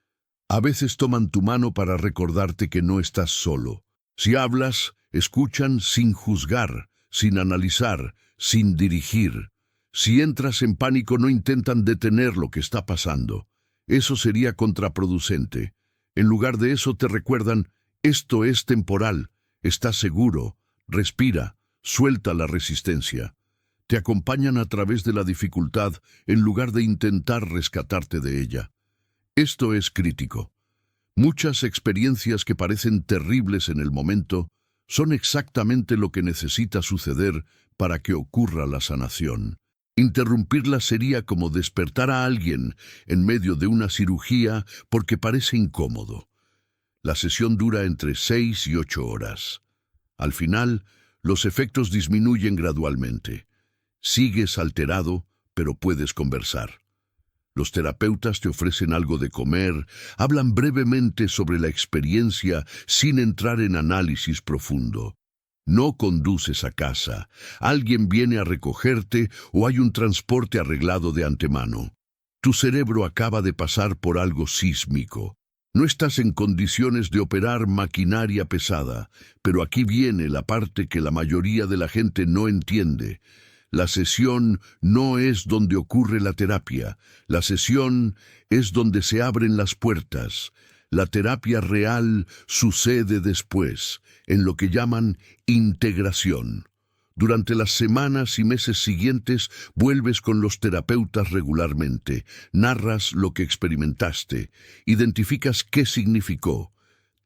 A veces toman tu mano para recordarte que no estás solo. Si hablas, escuchan sin juzgar, sin analizar, sin dirigir. Si entras en pánico, no intentan detener lo que está pasando. Eso sería contraproducente. En lugar de eso te recuerdan: esto es temporal, estás seguro, respira, suelta la resistencia. Te acompañan a través de la dificultad en lugar de intentar rescatarte de ella. Esto es crítico. Muchas experiencias que parecen terribles en el momento son exactamente lo que necesita suceder para que ocurra la sanación. Interrumpirlas sería como despertar a alguien en medio de una cirugía porque parece incómodo. La sesión dura entre 6 y 8 horas. Al final, los efectos disminuyen gradualmente. Sigues alterado, pero puedes conversar. Los terapeutas te ofrecen algo de comer, hablan brevemente sobre la experiencia sin entrar en análisis profundo. No conduces a casa, alguien viene a recogerte o hay un transporte arreglado de antemano. Tu cerebro acaba de pasar por algo sísmico. No estás en condiciones de operar maquinaria pesada, pero aquí viene la parte que la mayoría de la gente no entiende. La sesión no es donde ocurre la terapia, la sesión es donde se abren las puertas. La terapia real sucede después, en lo que llaman integración. Durante las semanas y meses siguientes vuelves con los terapeutas regularmente, narras lo que experimentaste, identificas qué significó,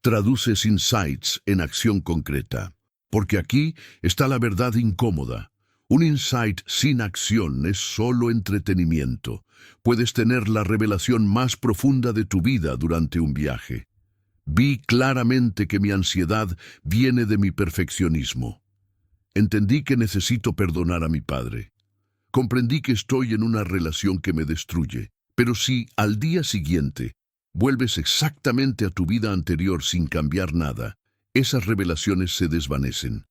traduces insights en acción concreta. Porque aquí está la verdad incómoda. Un insight sin acción es solo entretenimiento. Puedes tener la revelación más profunda de tu vida durante un viaje. Vi claramente que mi ansiedad viene de mi perfeccionismo. Entendí que necesito perdonar a mi padre. Comprendí que estoy en una relación que me destruye. Pero si al día siguiente vuelves exactamente a tu vida anterior sin cambiar nada, esas revelaciones se desvanecen.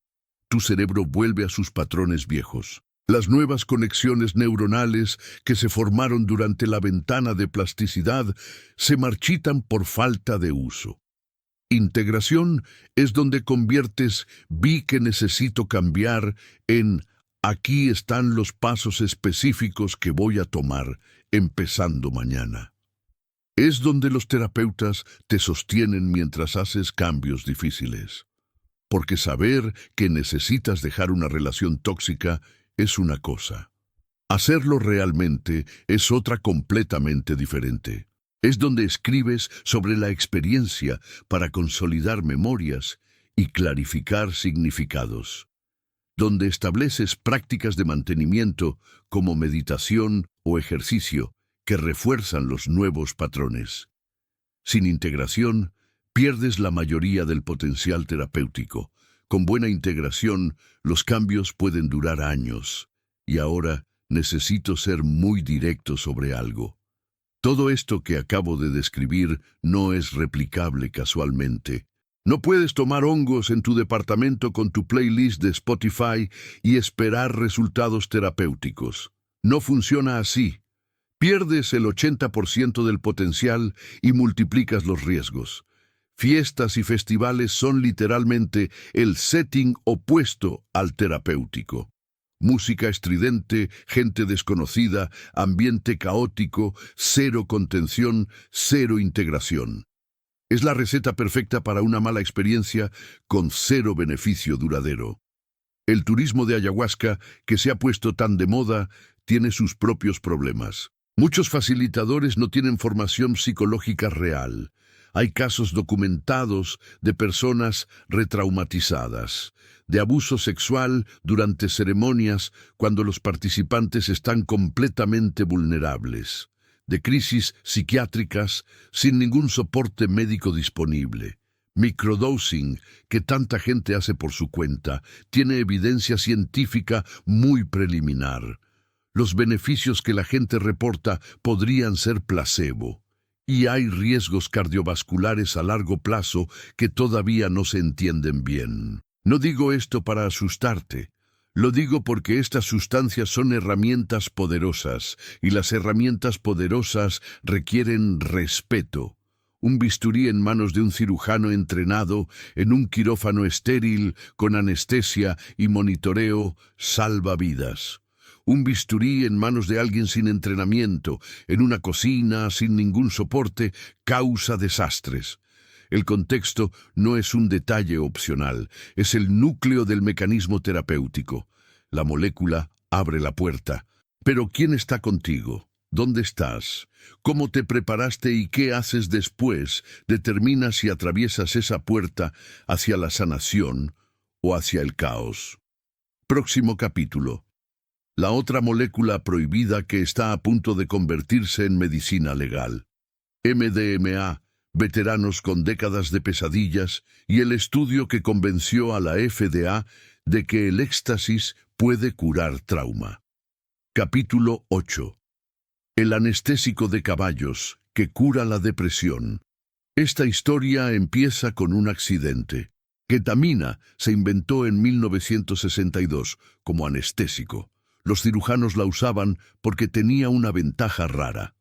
Tu cerebro vuelve a sus patrones viejos. Las nuevas conexiones neuronales que se formaron durante la ventana de plasticidad se marchitan por falta de uso. Integración es donde conviertes "vi que necesito cambiar" en "aquí están los pasos específicos que voy a tomar, empezando mañana". Es donde los terapeutas te sostienen mientras haces cambios difíciles. Porque saber que necesitas dejar una relación tóxica es una cosa. Hacerlo realmente es otra completamente diferente. Es donde escribes sobre la experiencia para consolidar memorias y clarificar significados. Donde estableces prácticas de mantenimiento como meditación o ejercicio que refuerzan los nuevos patrones. Sin integración, pierdes la mayoría del potencial terapéutico. Con buena integración, los cambios pueden durar años. Y ahora necesito ser muy directo sobre algo. Todo esto que acabo de describir no es replicable casualmente. No puedes tomar hongos en tu departamento con tu playlist de Spotify y esperar resultados terapéuticos. No funciona así. Pierdes el 80% del potencial y multiplicas los riesgos. Fiestas y festivales son literalmente el setting opuesto al terapéutico. Música estridente, gente desconocida, ambiente caótico, cero contención, cero integración. Es la receta perfecta para una mala experiencia con cero beneficio duradero. El turismo de ayahuasca, que se ha puesto tan de moda, tiene sus propios problemas. Muchos facilitadores no tienen formación psicológica real. Hay casos documentados de personas retraumatizadas, de abuso sexual durante ceremonias cuando los participantes están completamente vulnerables, de crisis psiquiátricas sin ningún soporte médico disponible. Microdosing, que tanta gente hace por su cuenta, tiene evidencia científica muy preliminar. Los beneficios que la gente reporta podrían ser placebo. Y hay riesgos cardiovasculares a largo plazo que todavía no se entienden bien. No digo esto para asustarte. Lo digo porque estas sustancias son herramientas poderosas, y las herramientas poderosas requieren respeto. Un bisturí en manos de un cirujano entrenado, en un quirófano estéril, con anestesia y monitoreo, salva vidas. Un bisturí en manos de alguien sin entrenamiento, en una cocina, sin ningún soporte, causa desastres. El contexto no es un detalle opcional, es el núcleo del mecanismo terapéutico. La molécula abre la puerta. Pero ¿quién está contigo? ¿Dónde estás? ¿Cómo te preparaste y qué haces después? Determina si atraviesas esa puerta hacia la sanación o hacia el caos. Próximo capítulo. La otra molécula prohibida que está a punto de convertirse en medicina legal. MDMA, veteranos con décadas de pesadillas y el estudio que convenció a la FDA de que el éxtasis puede curar trauma. Capítulo 8. El anestésico de caballos que cura la depresión. Esta historia empieza con un accidente. Ketamina se inventó en 1962 como anestésico. Los cirujanos la usaban porque tenía una ventaja rara.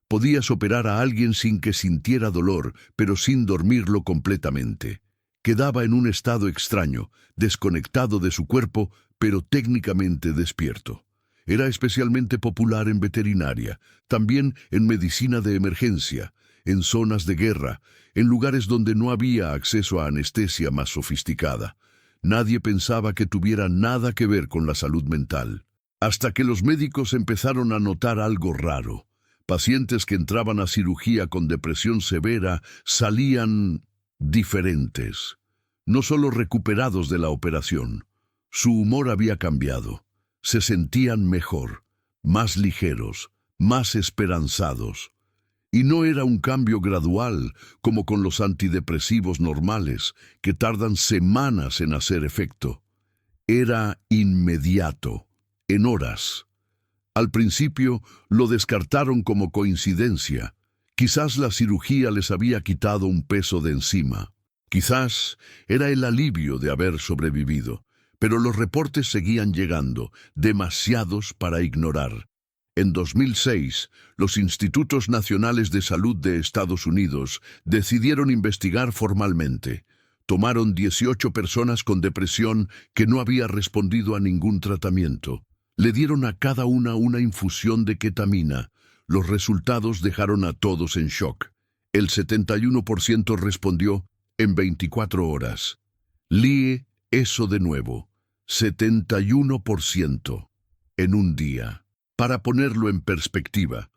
Podías operar a alguien sin que sintiera dolor, pero sin dormirlo completamente. Quedaba en un estado extraño, desconectado de su cuerpo, pero técnicamente despierto. Era especialmente popular en veterinaria, también en medicina de emergencia, en zonas de guerra, en lugares donde no había acceso a anestesia más sofisticada. Nadie pensaba que tuviera nada que ver con la salud mental. Hasta que los médicos empezaron a notar algo raro. Pacientes que entraban a cirugía con depresión severa salían diferentes. No solo recuperados de la operación. Su humor había cambiado. Se sentían mejor, más ligeros, más esperanzados. Y no era un cambio gradual, como con los antidepresivos normales, que tardan semanas en hacer efecto. Era inmediato, en horas. Al principio lo descartaron como coincidencia. Quizás la cirugía les había quitado un peso de encima. Quizás era el alivio de haber sobrevivido. Pero los reportes seguían llegando, demasiados para ignorar. En 2006, los Institutos Nacionales de Salud de Estados Unidos decidieron investigar formalmente. Tomaron 18 personas con depresión que no había respondido a ningún tratamiento. Le dieron a cada una infusión de ketamina. Los resultados dejaron a todos en shock. El 71% respondió en 24 horas. Lee eso de nuevo. 71% en un día. Para ponerlo en perspectiva,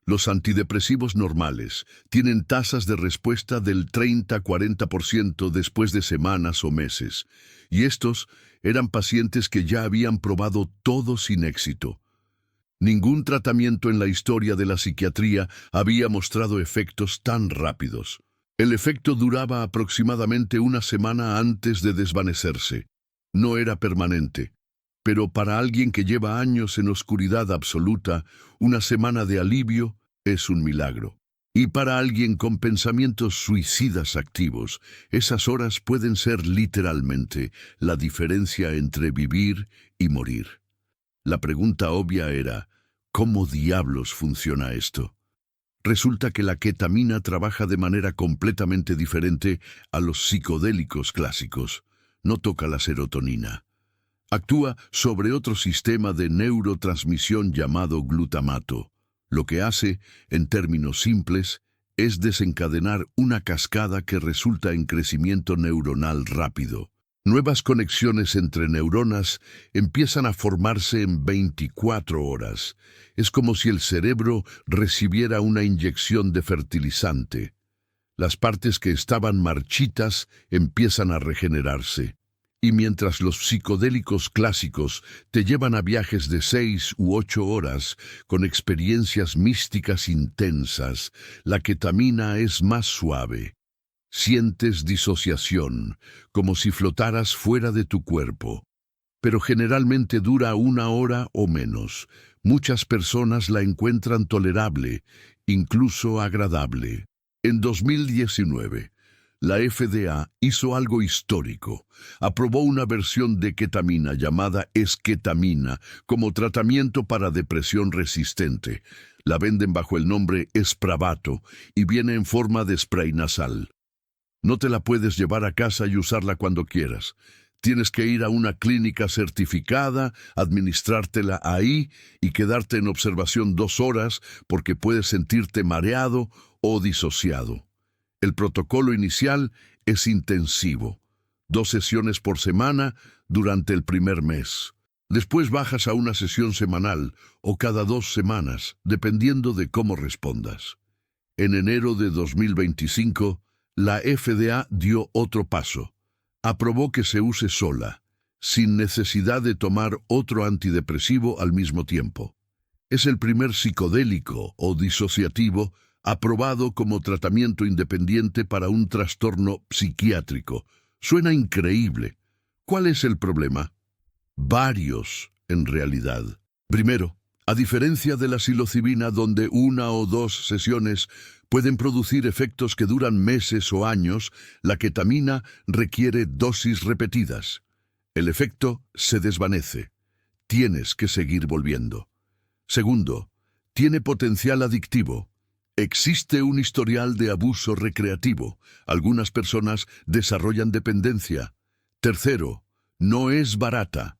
los antidepresivos normales tienen tasas de respuesta del 30-40% después de semanas o meses, y estos eran pacientes que ya habían probado todo sin éxito. Ningún tratamiento en la historia de la psiquiatría había mostrado efectos tan rápidos. El efecto duraba aproximadamente una semana antes de desvanecerse. No era permanente, pero para alguien que lleva años en oscuridad absoluta, una semana de alivio es un milagro. Y para alguien con pensamientos suicidas activos, esas horas pueden ser literalmente la diferencia entre vivir y morir. La pregunta obvia era, ¿cómo diablos funciona esto? Resulta que la ketamina trabaja de manera completamente diferente a los psicodélicos clásicos. No toca la serotonina. Actúa sobre otro sistema de neurotransmisión llamado glutamato. Lo que hace, en términos simples, es desencadenar una cascada que resulta en crecimiento neuronal rápido. Nuevas conexiones entre neuronas empiezan a formarse en 24 horas. Es como si el cerebro recibiera una inyección de fertilizante. Las partes que estaban marchitas empiezan a regenerarse. Y mientras los psicodélicos clásicos te llevan a viajes de 6 u 8 horas con experiencias místicas intensas, la ketamina es más suave. Sientes disociación, como si flotaras fuera de tu cuerpo. Pero generalmente dura 1 hora o menos. Muchas personas la encuentran tolerable, incluso agradable. En 2019, la FDA hizo algo histórico. Aprobó una versión de ketamina llamada esketamina como tratamiento para depresión resistente. La venden bajo el nombre Spravato y viene en forma de spray nasal. No te la puedes llevar a casa y usarla cuando quieras. Tienes que ir a una clínica certificada, administrártela ahí y quedarte en observación 2 horas porque puedes sentirte mareado o disociado. El protocolo inicial es intensivo. 2 sesiones por semana durante el primer mes. Después bajas a una sesión semanal o cada 2 semanas, dependiendo de cómo respondas. En enero de 2025, la FDA dio otro paso. Aprobó que se use sola, sin necesidad de tomar otro antidepresivo al mismo tiempo. Es el primer psicodélico o disociativo aprobado como tratamiento independiente para un trastorno psiquiátrico. Suena increíble. ¿Cuál es el problema? Varios, en realidad. Primero, a diferencia de la psilocibina, donde 1 o 2 sesiones pueden producir efectos que duran meses o años, la ketamina requiere dosis repetidas. El efecto se desvanece. Tienes que seguir volviendo. Segundo, tiene potencial adictivo. Existe un historial de abuso recreativo. Algunas personas desarrollan dependencia. Tercero, no es barata.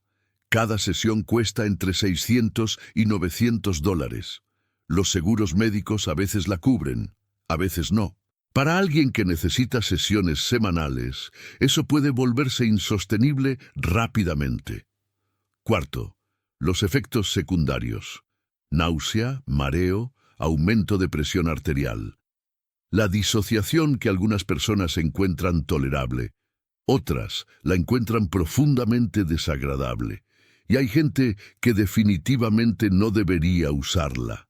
Cada sesión cuesta entre $600 y $900. Los seguros médicos a veces la cubren, a veces no. Para alguien que necesita sesiones semanales, eso puede volverse insostenible rápidamente. Cuarto, los efectos secundarios. Náusea, mareo, aumento de presión arterial. La disociación que algunas personas encuentran tolerable, otras la encuentran profundamente desagradable. Y hay gente que definitivamente no debería usarla.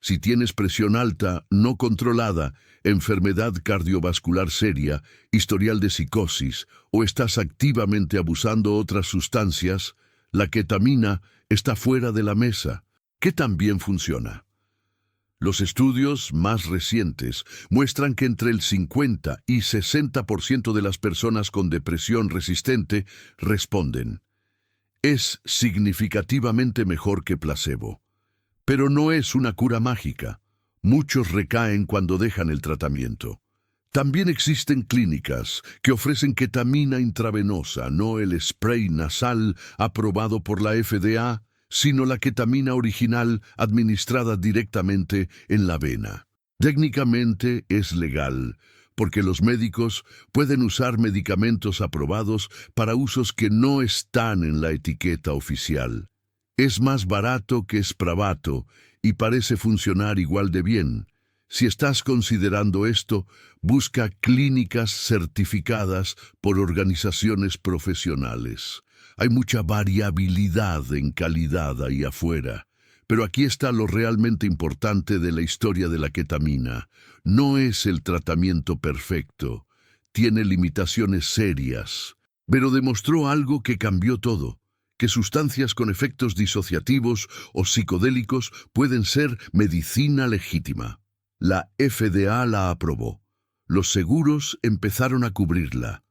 Si tienes presión alta, no controlada, enfermedad cardiovascular seria, historial de psicosis o estás activamente abusando otras sustancias, la ketamina está fuera de la mesa, que también funciona. Los estudios más recientes muestran que entre el 50 y 60% de las personas con depresión resistente responden. Es significativamente mejor que placebo. Pero no es una cura mágica. Muchos recaen cuando dejan el tratamiento. También existen clínicas que ofrecen ketamina intravenosa, no el spray nasal aprobado por la FDA, sino la ketamina original administrada directamente en la vena. Técnicamente es legal, porque los médicos pueden usar medicamentos aprobados para usos que no están en la etiqueta oficial. Es más barato que Spravato y parece funcionar igual de bien. Si estás considerando esto, busca clínicas certificadas por organizaciones profesionales. Hay mucha variabilidad en calidad ahí afuera. Pero aquí está lo realmente importante de la historia de la ketamina. No es el tratamiento perfecto. Tiene limitaciones serias. Pero demostró algo que cambió todo. Que sustancias con efectos disociativos o psicodélicos pueden ser medicina legítima. La FDA la aprobó. Los seguros empezaron a cubrirla.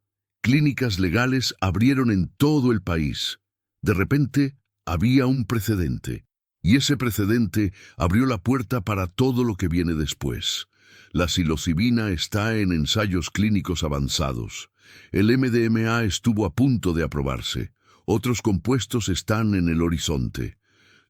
Clínicas legales abrieron en todo el país. De repente, había un precedente. Y ese precedente abrió la puerta para todo lo que viene después. La psilocibina está en ensayos clínicos avanzados. El MDMA estuvo a punto de aprobarse. Otros compuestos están en el horizonte.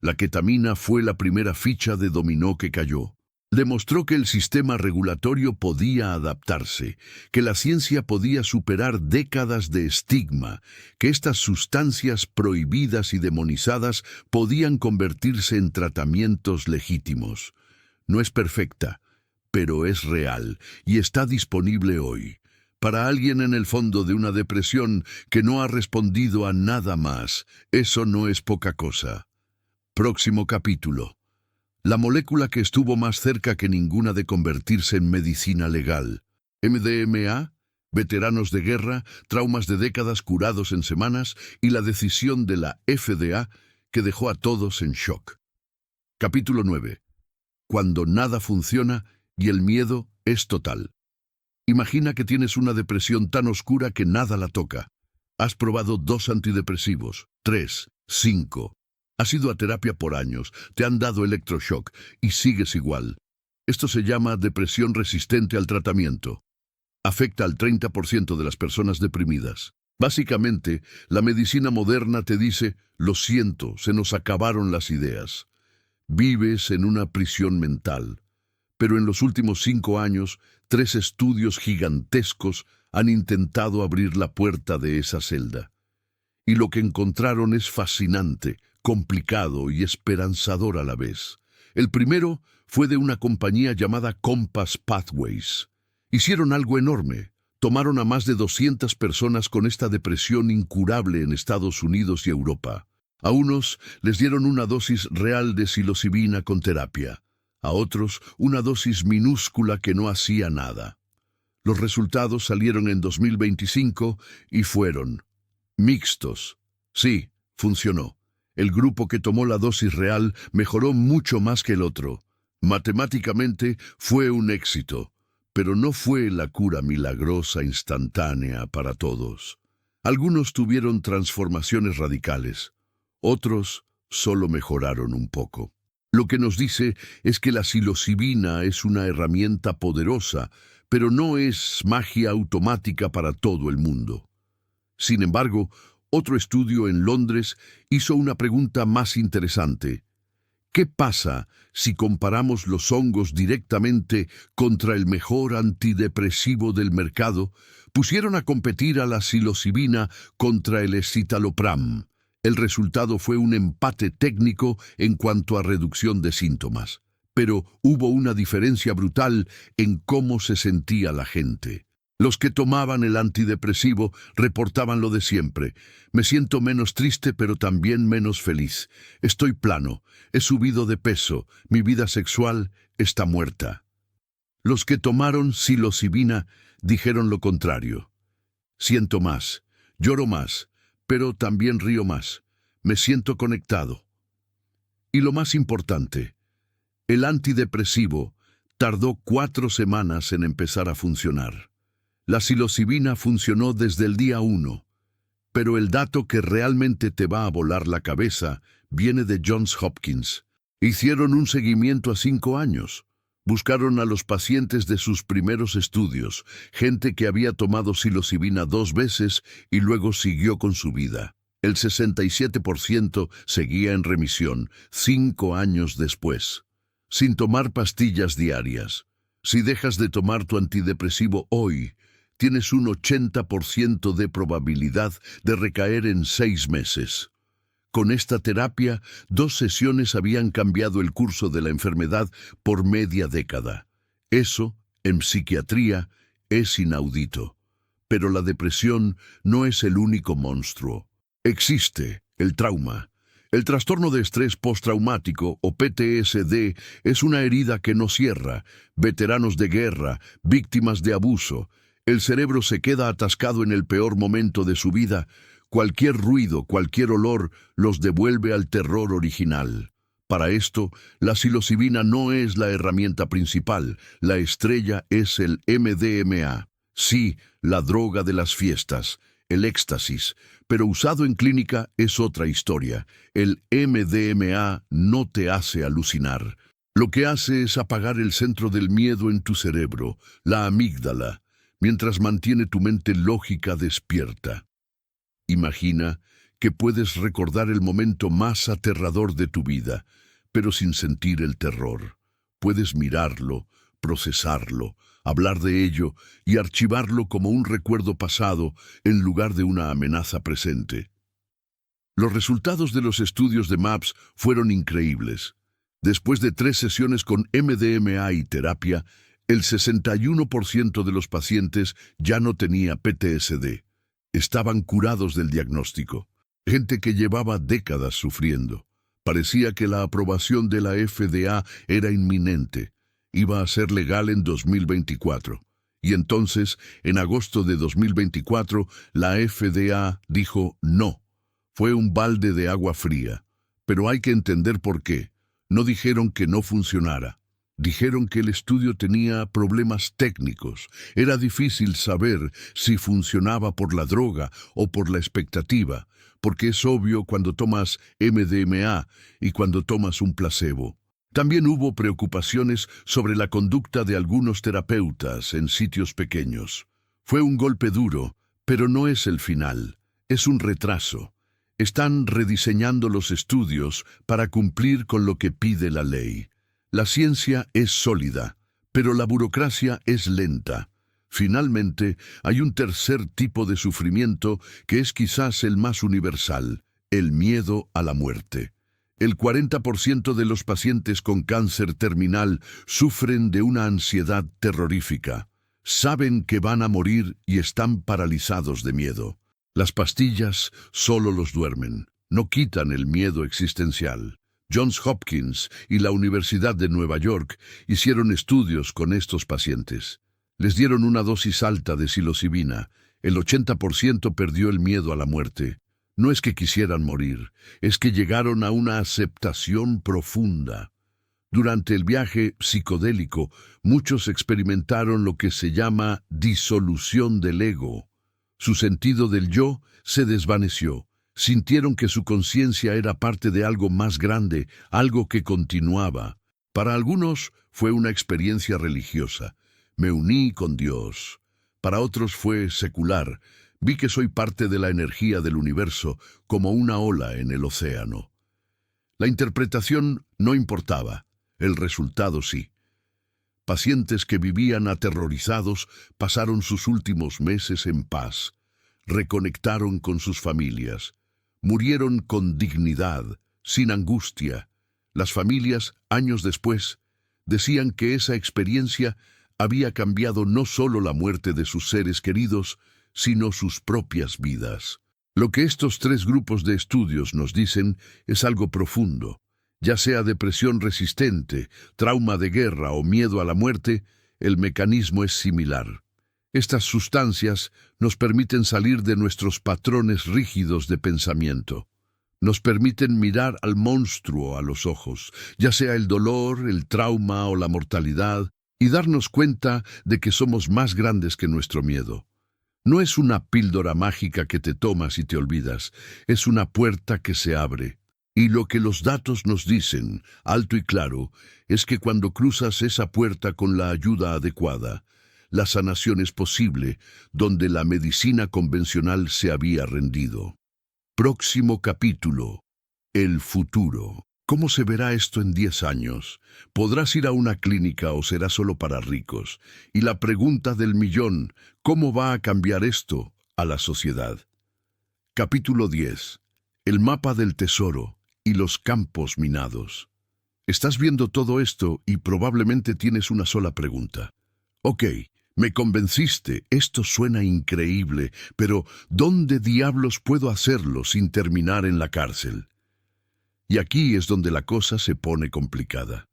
La ketamina fue la primera ficha de dominó que cayó. Demostró que el sistema regulatorio podía adaptarse, que la ciencia podía superar décadas de estigma, que estas sustancias prohibidas y demonizadas podían convertirse en tratamientos legítimos. No es perfecta, pero es real y está disponible hoy. Para alguien en el fondo de una depresión que no ha respondido a nada más, eso no es poca cosa. Próximo capítulo. La molécula que estuvo más cerca que ninguna de convertirse en medicina legal. MDMA, veteranos de guerra, traumas de décadas curados en semanas y la decisión de la FDA que dejó a todos en shock. Capítulo 9. Cuando nada funciona y el miedo es total. Imagina que tienes una depresión tan oscura que nada la toca. Has probado 2 antidepresivos, 3, 5. Has ido a terapia por años, te han dado electroshock y sigues igual. Esto se llama depresión resistente al tratamiento. Afecta al 30% de las personas deprimidas. Básicamente, la medicina moderna te dice, lo siento, se nos acabaron las ideas. Vives en una prisión mental. Pero en los últimos 5 años, 3 estudios gigantescos han intentado abrir la puerta de esa celda. Y lo que encontraron es fascinante, complicado y esperanzador a la vez. El primero fue de una compañía llamada Compass Pathways. Hicieron algo enorme. Tomaron a más de 200 personas con esta depresión incurable en Estados Unidos y Europa. A unos les dieron una dosis real de psilocibina con terapia. a otros una dosis minúscula que no hacía nada. Los resultados salieron en 2025 y fueron mixtos. Sí, funcionó. El grupo que tomó la dosis real mejoró mucho más que el otro. Matemáticamente fue un éxito, pero no fue la cura milagrosa instantánea para todos. Algunos tuvieron transformaciones radicales, otros solo mejoraron un poco. Lo que nos dice es que la psilocibina es una herramienta poderosa, pero no es magia automática para todo el mundo. Sin embargo, otro estudio en Londres hizo una pregunta más interesante. ¿Qué pasa si comparamos los hongos directamente contra el mejor antidepresivo del mercado? Pusieron a competir a la psilocibina contra el escitalopram. El resultado fue un empate técnico en cuanto a reducción de síntomas, pero hubo una diferencia brutal en cómo se sentía la gente. Los que tomaban el antidepresivo reportaban lo de siempre. Me siento menos triste, pero también menos feliz. Estoy plano, he subido de peso, mi vida sexual está muerta. Los que tomaron psilocibina dijeron lo contrario. Siento más, lloro más, pero también río más. Me siento conectado. Y lo más importante, el antidepresivo tardó 4 semanas en empezar a funcionar. La psilocibina funcionó desde el día 1, pero el dato que realmente te va a volar la cabeza viene de Johns Hopkins. Hicieron un seguimiento a 5 años. Buscaron a los pacientes de sus primeros estudios, gente que había tomado psilocibina 2 veces y luego siguió con su vida. El 67% seguía en remisión 5 años después, sin tomar pastillas diarias. Si dejas de tomar tu antidepresivo hoy, tienes un 80% de probabilidad de recaer en 6 meses. Con esta terapia, 2 sesiones habían cambiado el curso de la enfermedad por media década. Eso, en psiquiatría, es inaudito. Pero la depresión no es el único monstruo. Existe el trauma. El trastorno de estrés postraumático, o PTSD, es una herida que no cierra. Veteranos de guerra, víctimas de abuso. El cerebro se queda atascado en el peor momento de su vida. Cualquier ruido, cualquier olor, los devuelve al terror original. Para esto, la psilocibina no es la herramienta principal. La estrella es el MDMA. Sí, la droga de las fiestas, el éxtasis, pero usado en clínica es otra historia. El MDMA no te hace alucinar. Lo que hace es apagar el centro del miedo en tu cerebro, la amígdala, mientras mantiene tu mente lógica despierta. Imagina que puedes recordar el momento más aterrador de tu vida, pero sin sentir el terror. Puedes mirarlo, procesarlo, hablar de ello y archivarlo como un recuerdo pasado en lugar de una amenaza presente. Los resultados de los estudios de MAPS fueron increíbles. Después de 3 sesiones con MDMA y terapia, el 61% de los pacientes ya no tenía PTSD. Estaban curados del diagnóstico. Gente que llevaba décadas sufriendo. Parecía que la aprobación de la FDA era inminente. Iba a ser legal en 2024. Y entonces, en agosto de 2024, la FDA dijo no. Fue un balde de agua fría. Pero hay que entender por qué. No dijeron que no funcionara. Dijeron que el estudio tenía problemas técnicos. Era difícil saber si funcionaba por la droga o por la expectativa, porque es obvio cuando tomas MDMA y cuando tomas un placebo. También hubo preocupaciones sobre la conducta de algunos terapeutas en sitios pequeños. Fue un golpe duro, pero no es el final. Es un retraso. Están rediseñando los estudios para cumplir con lo que pide la ley. La ciencia es sólida, pero la burocracia es lenta. Finalmente, hay un tercer tipo de sufrimiento que es quizás el más universal, el miedo a la muerte. El 40% de los pacientes con cáncer terminal sufren de una ansiedad terrorífica. Saben que van a morir y están paralizados de miedo. Las pastillas solo los duermen, no quitan el miedo existencial. Johns Hopkins y la Universidad de Nueva York hicieron estudios con estos pacientes. Les dieron una dosis alta de psilocibina. El 80% perdió el miedo a la muerte. No es que quisieran morir, es que llegaron a una aceptación profunda. Durante el viaje psicodélico, muchos experimentaron lo que se llama disolución del ego. Su sentido del yo se desvaneció. Sintieron que su conciencia era parte de algo más grande, algo que continuaba. Para algunos fue una experiencia religiosa. Me uní con Dios. Para otros fue secular. Vi que soy parte de la energía del universo, como una ola en el océano. La interpretación no importaba, el resultado sí. Pacientes que vivían aterrorizados pasaron sus últimos meses en paz. Reconectaron con sus familias. Murieron con dignidad, sin angustia. Las familias, años después, decían que esa experiencia había cambiado no solo la muerte de sus seres queridos, sino sus propias vidas. Lo que estos tres grupos de estudios nos dicen es algo profundo. Ya sea depresión resistente, trauma de guerra o miedo a la muerte, el mecanismo es similar. Estas sustancias nos permiten salir de nuestros patrones rígidos de pensamiento. Nos permiten mirar al monstruo a los ojos, ya sea el dolor, el trauma o la mortalidad, y darnos cuenta de que somos más grandes que nuestro miedo. No es una píldora mágica que te tomas y te olvidas, es una puerta que se abre. Y lo que los datos nos dicen, alto y claro, es que cuando cruzas esa puerta con la ayuda adecuada, la sanación es posible donde la medicina convencional se había rendido. Próximo capítulo. El futuro. ¿Cómo se verá esto en 10 años? ¿Podrás ir a una clínica o será solo para ricos? Y la pregunta del millón, ¿cómo va a cambiar esto a la sociedad? Capítulo 10. El mapa del tesoro y los campos minados. Estás viendo todo esto y probablemente tienes una sola pregunta. Ok, me convenciste, esto suena increíble, pero ¿dónde diablos puedo hacerlo sin terminar en la cárcel? Y aquí es donde la cosa se pone complicada.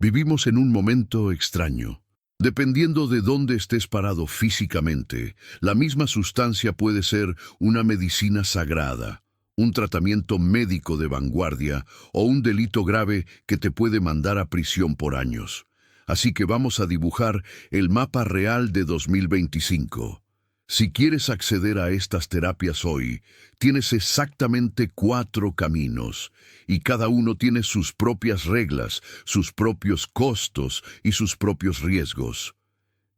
Vivimos en un momento extraño. Dependiendo de dónde estés parado físicamente, la misma sustancia puede ser una medicina sagrada, un tratamiento médico de vanguardia o un delito grave que te puede mandar a prisión por años. Así que vamos a dibujar el mapa real de 2025. Si quieres acceder a estas terapias hoy, tienes exactamente 4 caminos, y cada uno tiene sus propias reglas, sus propios costos y sus propios riesgos.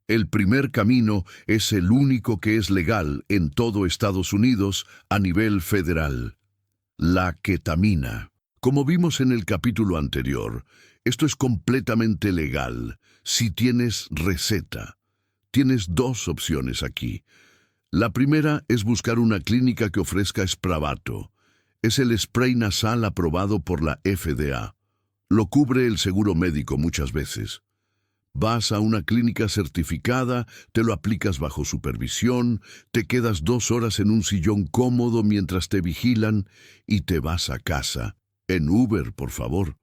El primer camino es el único que es legal en todo Estados Unidos a nivel federal: la ketamina. Como vimos en el capítulo anterior, esto es completamente legal si tienes receta. Tienes 2 opciones aquí. La primera es buscar una clínica que ofrezca Spravato. Es el spray nasal aprobado por la FDA. Lo cubre el seguro médico muchas veces. Vas a una clínica certificada, te lo aplicas bajo supervisión, te quedas 2 horas en un sillón cómodo mientras te vigilan y te vas a casa. En Uber, por favor.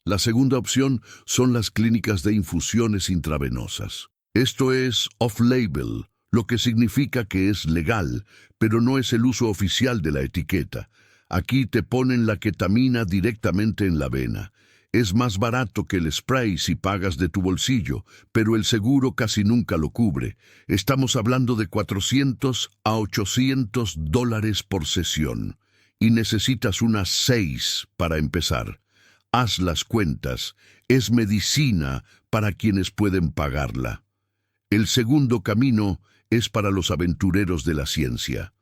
La segunda opción son las clínicas de infusiones intravenosas. Esto es off-label, lo que significa que es legal, pero no es el uso oficial de la etiqueta. Aquí te ponen la ketamina directamente en la vena. Es más barato que el spray si pagas de tu bolsillo, pero el seguro casi nunca lo cubre. Estamos hablando de $400 a $800 por sesión. Y necesitas unas 6 para empezar. Haz las cuentas. Es medicina para quienes pueden pagarla. El segundo camino es para los aventureros de la ciencia.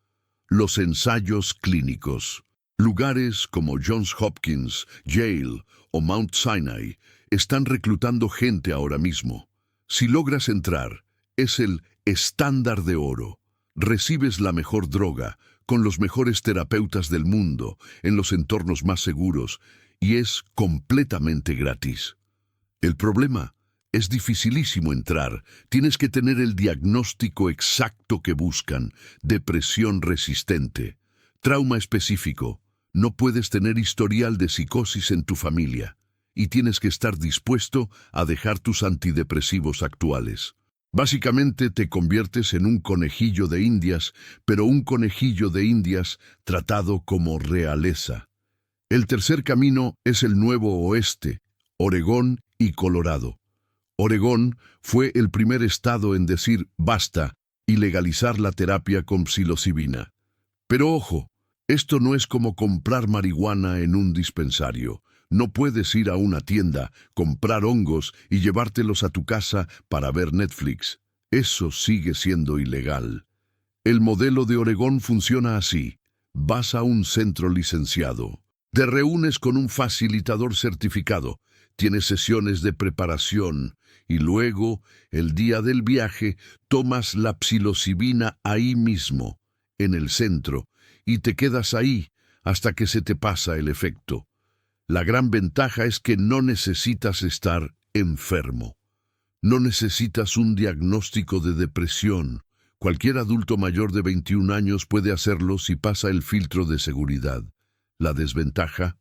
Los ensayos clínicos. Lugares como Johns Hopkins, Yale o Mount Sinai están reclutando gente ahora mismo. Si logras entrar, es el estándar de oro. Recibes la mejor droga, con los mejores terapeutas del mundo, en los entornos más seguros, y es completamente gratis. El problema: es dificilísimo entrar. Tienes que tener el diagnóstico exacto que buscan: depresión resistente, trauma específico, No puedes tener historial de psicosis en tu familia y tienes que estar dispuesto a dejar tus antidepresivos actuales. Básicamente te conviertes en un conejillo de Indias, pero un conejillo de Indias tratado como realeza. El tercer camino es el Nuevo Oeste, Oregón y Colorado. Oregón fue el primer estado en decir basta y legalizar la terapia con psilocibina. Pero ojo, esto no es como comprar marihuana en un dispensario. No puedes ir a una tienda, comprar hongos y llevártelos a tu casa para ver Netflix. Eso sigue siendo ilegal. El modelo de Oregón funciona así. Vas a un centro licenciado. Te reúnes con un facilitador certificado. Tienes sesiones de preparación y luego, el día del viaje, tomas la psilocibina ahí mismo, en el centro, y te quedas ahí hasta que se te pasa el efecto. La gran ventaja es que no necesitas estar enfermo. No necesitas un diagnóstico de depresión. Cualquier adulto mayor de 21 años puede hacerlo si pasa el filtro de seguridad. La desventaja,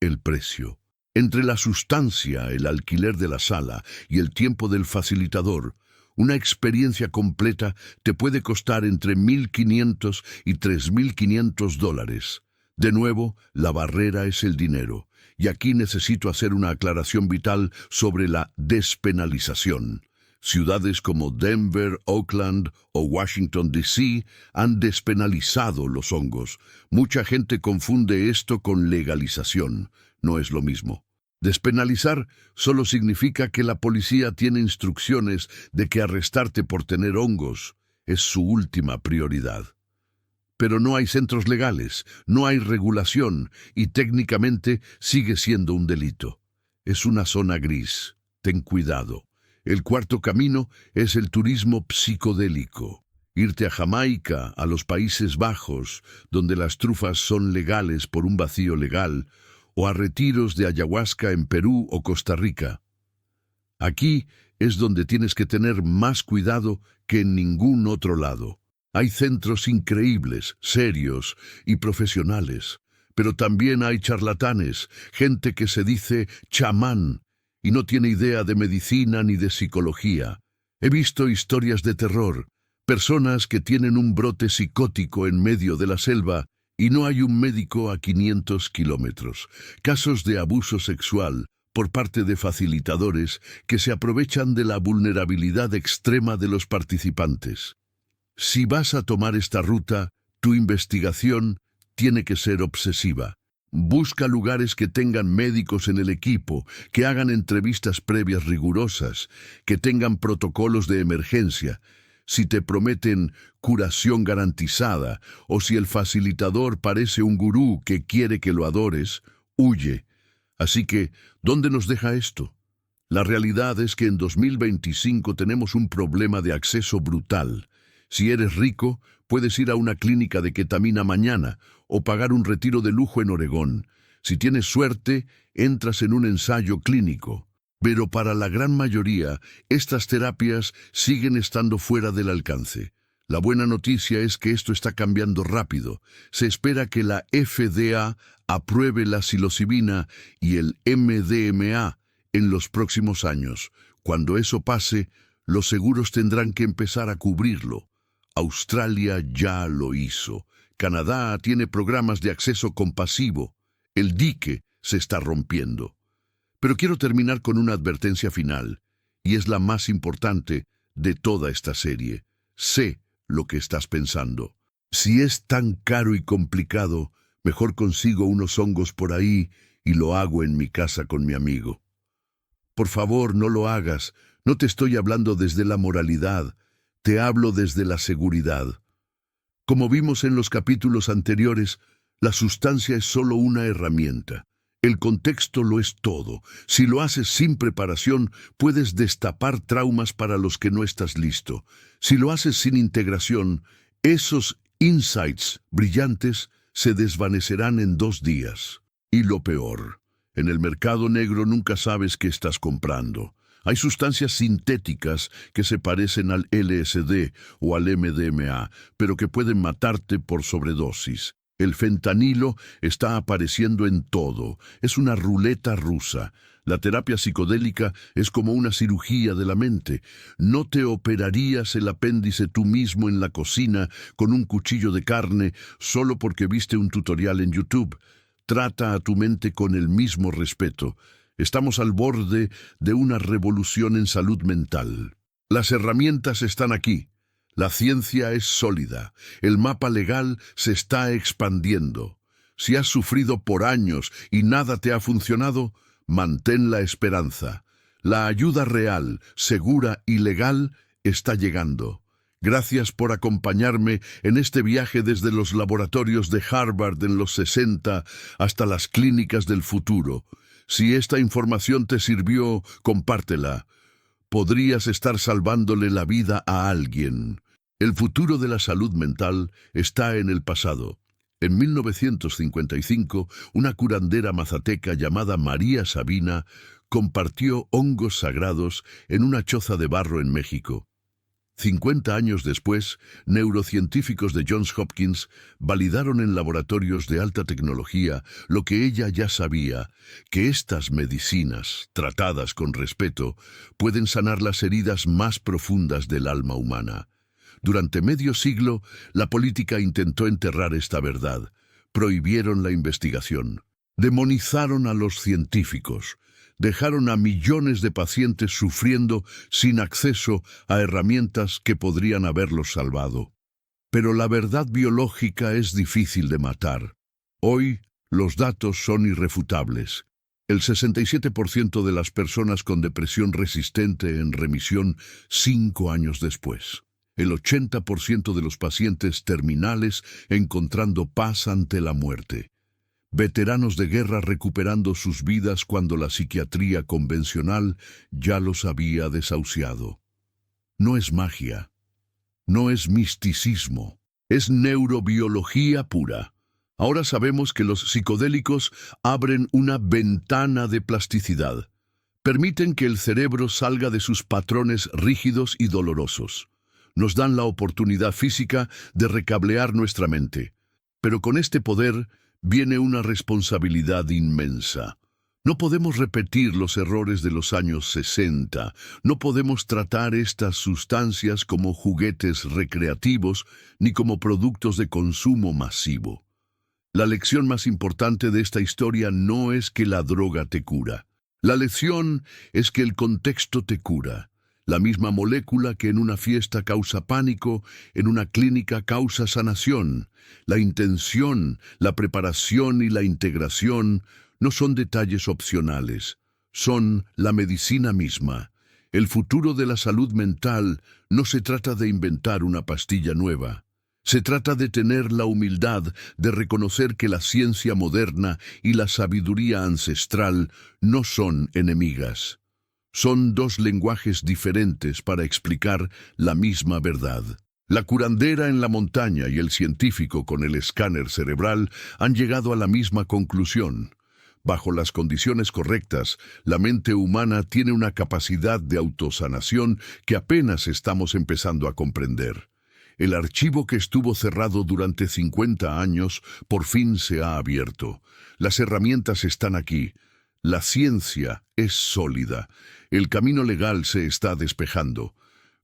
el precio. Entre la sustancia, el alquiler de la sala y el tiempo del facilitador, una experiencia completa te puede costar entre $1,500 y $3,500. De nuevo, la barrera es el dinero. Y aquí necesito hacer una aclaración vital sobre la despenalización. Ciudades como Denver, Oakland o Washington, D.C. han despenalizado los hongos. Mucha gente confunde esto con legalización. No es lo mismo. Despenalizar solo significa que la policía tiene instrucciones de que arrestarte por tener hongos es su última prioridad. Pero no hay centros legales, no hay regulación y técnicamente sigue siendo un delito. Es una zona gris. Ten cuidado. El cuarto camino es el turismo psicodélico. Irte a Jamaica, a los Países Bajos, donde las trufas son legales por un vacío legal, o a retiros de ayahuasca en Perú o Costa Rica. Aquí es donde tienes que tener más cuidado que en ningún otro lado. Hay centros increíbles, serios y profesionales, pero también hay charlatanes, gente que se dice chamán y no tiene idea de medicina ni de psicología. He visto historias de terror, personas que tienen un brote psicótico en medio de la selva y no hay un médico a 500 kilómetros. Casos de abuso sexual por parte de facilitadores que se aprovechan de la vulnerabilidad extrema de los participantes. Si vas a tomar esta ruta, tu investigación tiene que ser obsesiva. Busca lugares que tengan médicos en el equipo, que hagan entrevistas previas rigurosas, que tengan protocolos de emergencia. Si te prometen curación garantizada o si el facilitador parece un gurú que quiere que lo adores, huye. Así que, ¿dónde nos deja esto? La realidad es que en 2025 tenemos un problema de acceso brutal. Si eres rico, puedes ir a una clínica de ketamina mañana o pagar un retiro de lujo en Oregón. Si tienes suerte, entras en un ensayo clínico. Pero para la gran mayoría, estas terapias siguen estando fuera del alcance. La buena noticia es que esto está cambiando rápido. Se espera que la FDA apruebe la psilocibina y el MDMA en los próximos años. Cuando eso pase, los seguros tendrán que empezar a cubrirlo. Australia ya lo hizo. Canadá tiene programas de acceso compasivo. El dique se está rompiendo. Pero quiero terminar con una advertencia final, y es la más importante de toda esta serie. Sé lo que estás pensando. Si es tan caro y complicado, mejor consigo unos hongos por ahí y lo hago en mi casa con mi amigo. Por favor, no lo hagas. No te estoy hablando desde la moralidad. Te hablo desde la seguridad. Como vimos en los capítulos anteriores, la sustancia es solo una herramienta. El contexto lo es todo. Si lo haces sin preparación, puedes destapar traumas para los que no estás listo. Si lo haces sin integración, esos insights brillantes se desvanecerán en 2 días. Y lo peor, en el mercado negro nunca sabes qué estás comprando. Hay sustancias sintéticas que se parecen al LSD o al MDMA, pero que pueden matarte por sobredosis. El fentanilo está apareciendo en todo. Es una ruleta rusa. La terapia psicodélica es como una cirugía de la mente. No te operarías el apéndice tú mismo en la cocina con un cuchillo de carne solo porque viste un tutorial en YouTube. Trata a tu mente con el mismo respeto. Estamos al borde de una revolución en salud mental. Las herramientas están aquí. La ciencia es sólida. El mapa legal se está expandiendo. Si has sufrido por años y nada te ha funcionado, mantén la esperanza. La ayuda real, segura y legal está llegando. Gracias por acompañarme en este viaje desde los laboratorios de Harvard en los 60 hasta las clínicas del futuro. Si esta información te sirvió, compártela. Podrías estar salvándole la vida a alguien. El futuro de la salud mental está en el pasado. En 1955, una curandera mazateca llamada María Sabina compartió hongos sagrados en una choza de barro en México. 50 años después, neurocientíficos de Johns Hopkins validaron en laboratorios de alta tecnología lo que ella ya sabía, que estas medicinas, tratadas con respeto, pueden sanar las heridas más profundas del alma humana. Durante medio siglo, la política intentó enterrar esta verdad. Prohibieron la investigación. Demonizaron a los científicos. Dejaron a millones de pacientes sufriendo sin acceso a herramientas que podrían haberlos salvado. Pero la verdad biológica es difícil de matar. Hoy, los datos son irrefutables. El 67% de las personas con depresión resistente en remisión 5 años después. El 80% de los pacientes terminales encontrando paz ante la muerte. Veteranos de guerra recuperando sus vidas cuando la psiquiatría convencional ya los había desahuciado. No es magia, no es misticismo, es neurobiología pura. Ahora sabemos que los psicodélicos abren una ventana de plasticidad. Permiten que el cerebro salga de sus patrones rígidos y dolorosos. Nos dan la oportunidad física de recablear nuestra mente. Pero con este poder viene una responsabilidad inmensa. No podemos repetir los errores de los años 60. No podemos tratar estas sustancias como juguetes recreativos ni como productos de consumo masivo. La lección más importante de esta historia no es que la droga te cura. La lección es que el contexto te cura. La misma molécula que en una fiesta causa pánico, en una clínica causa sanación. La intención, la preparación y la integración no son detalles opcionales, son la medicina misma. El futuro de la salud mental no se trata de inventar una pastilla nueva. Se trata de tener la humildad de reconocer que la ciencia moderna y la sabiduría ancestral no son enemigas. Son dos lenguajes diferentes para explicar la misma verdad. La curandera en la montaña y el científico con el escáner cerebral han llegado a la misma conclusión. Bajo las condiciones correctas, la mente humana tiene una capacidad de autosanación que apenas estamos empezando a comprender. El archivo que estuvo cerrado durante 50 años por fin se ha abierto. Las herramientas están aquí. La ciencia es sólida. El camino legal se está despejando.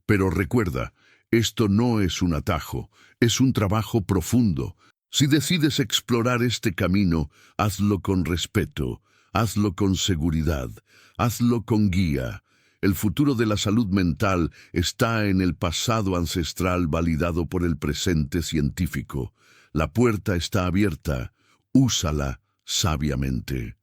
Pero recuerda, esto no es un atajo, es un trabajo profundo. Si decides explorar este camino, hazlo con respeto, hazlo con seguridad, hazlo con guía. El futuro de la salud mental está en el pasado ancestral validado por el presente científico. La puerta está abierta, úsala sabiamente.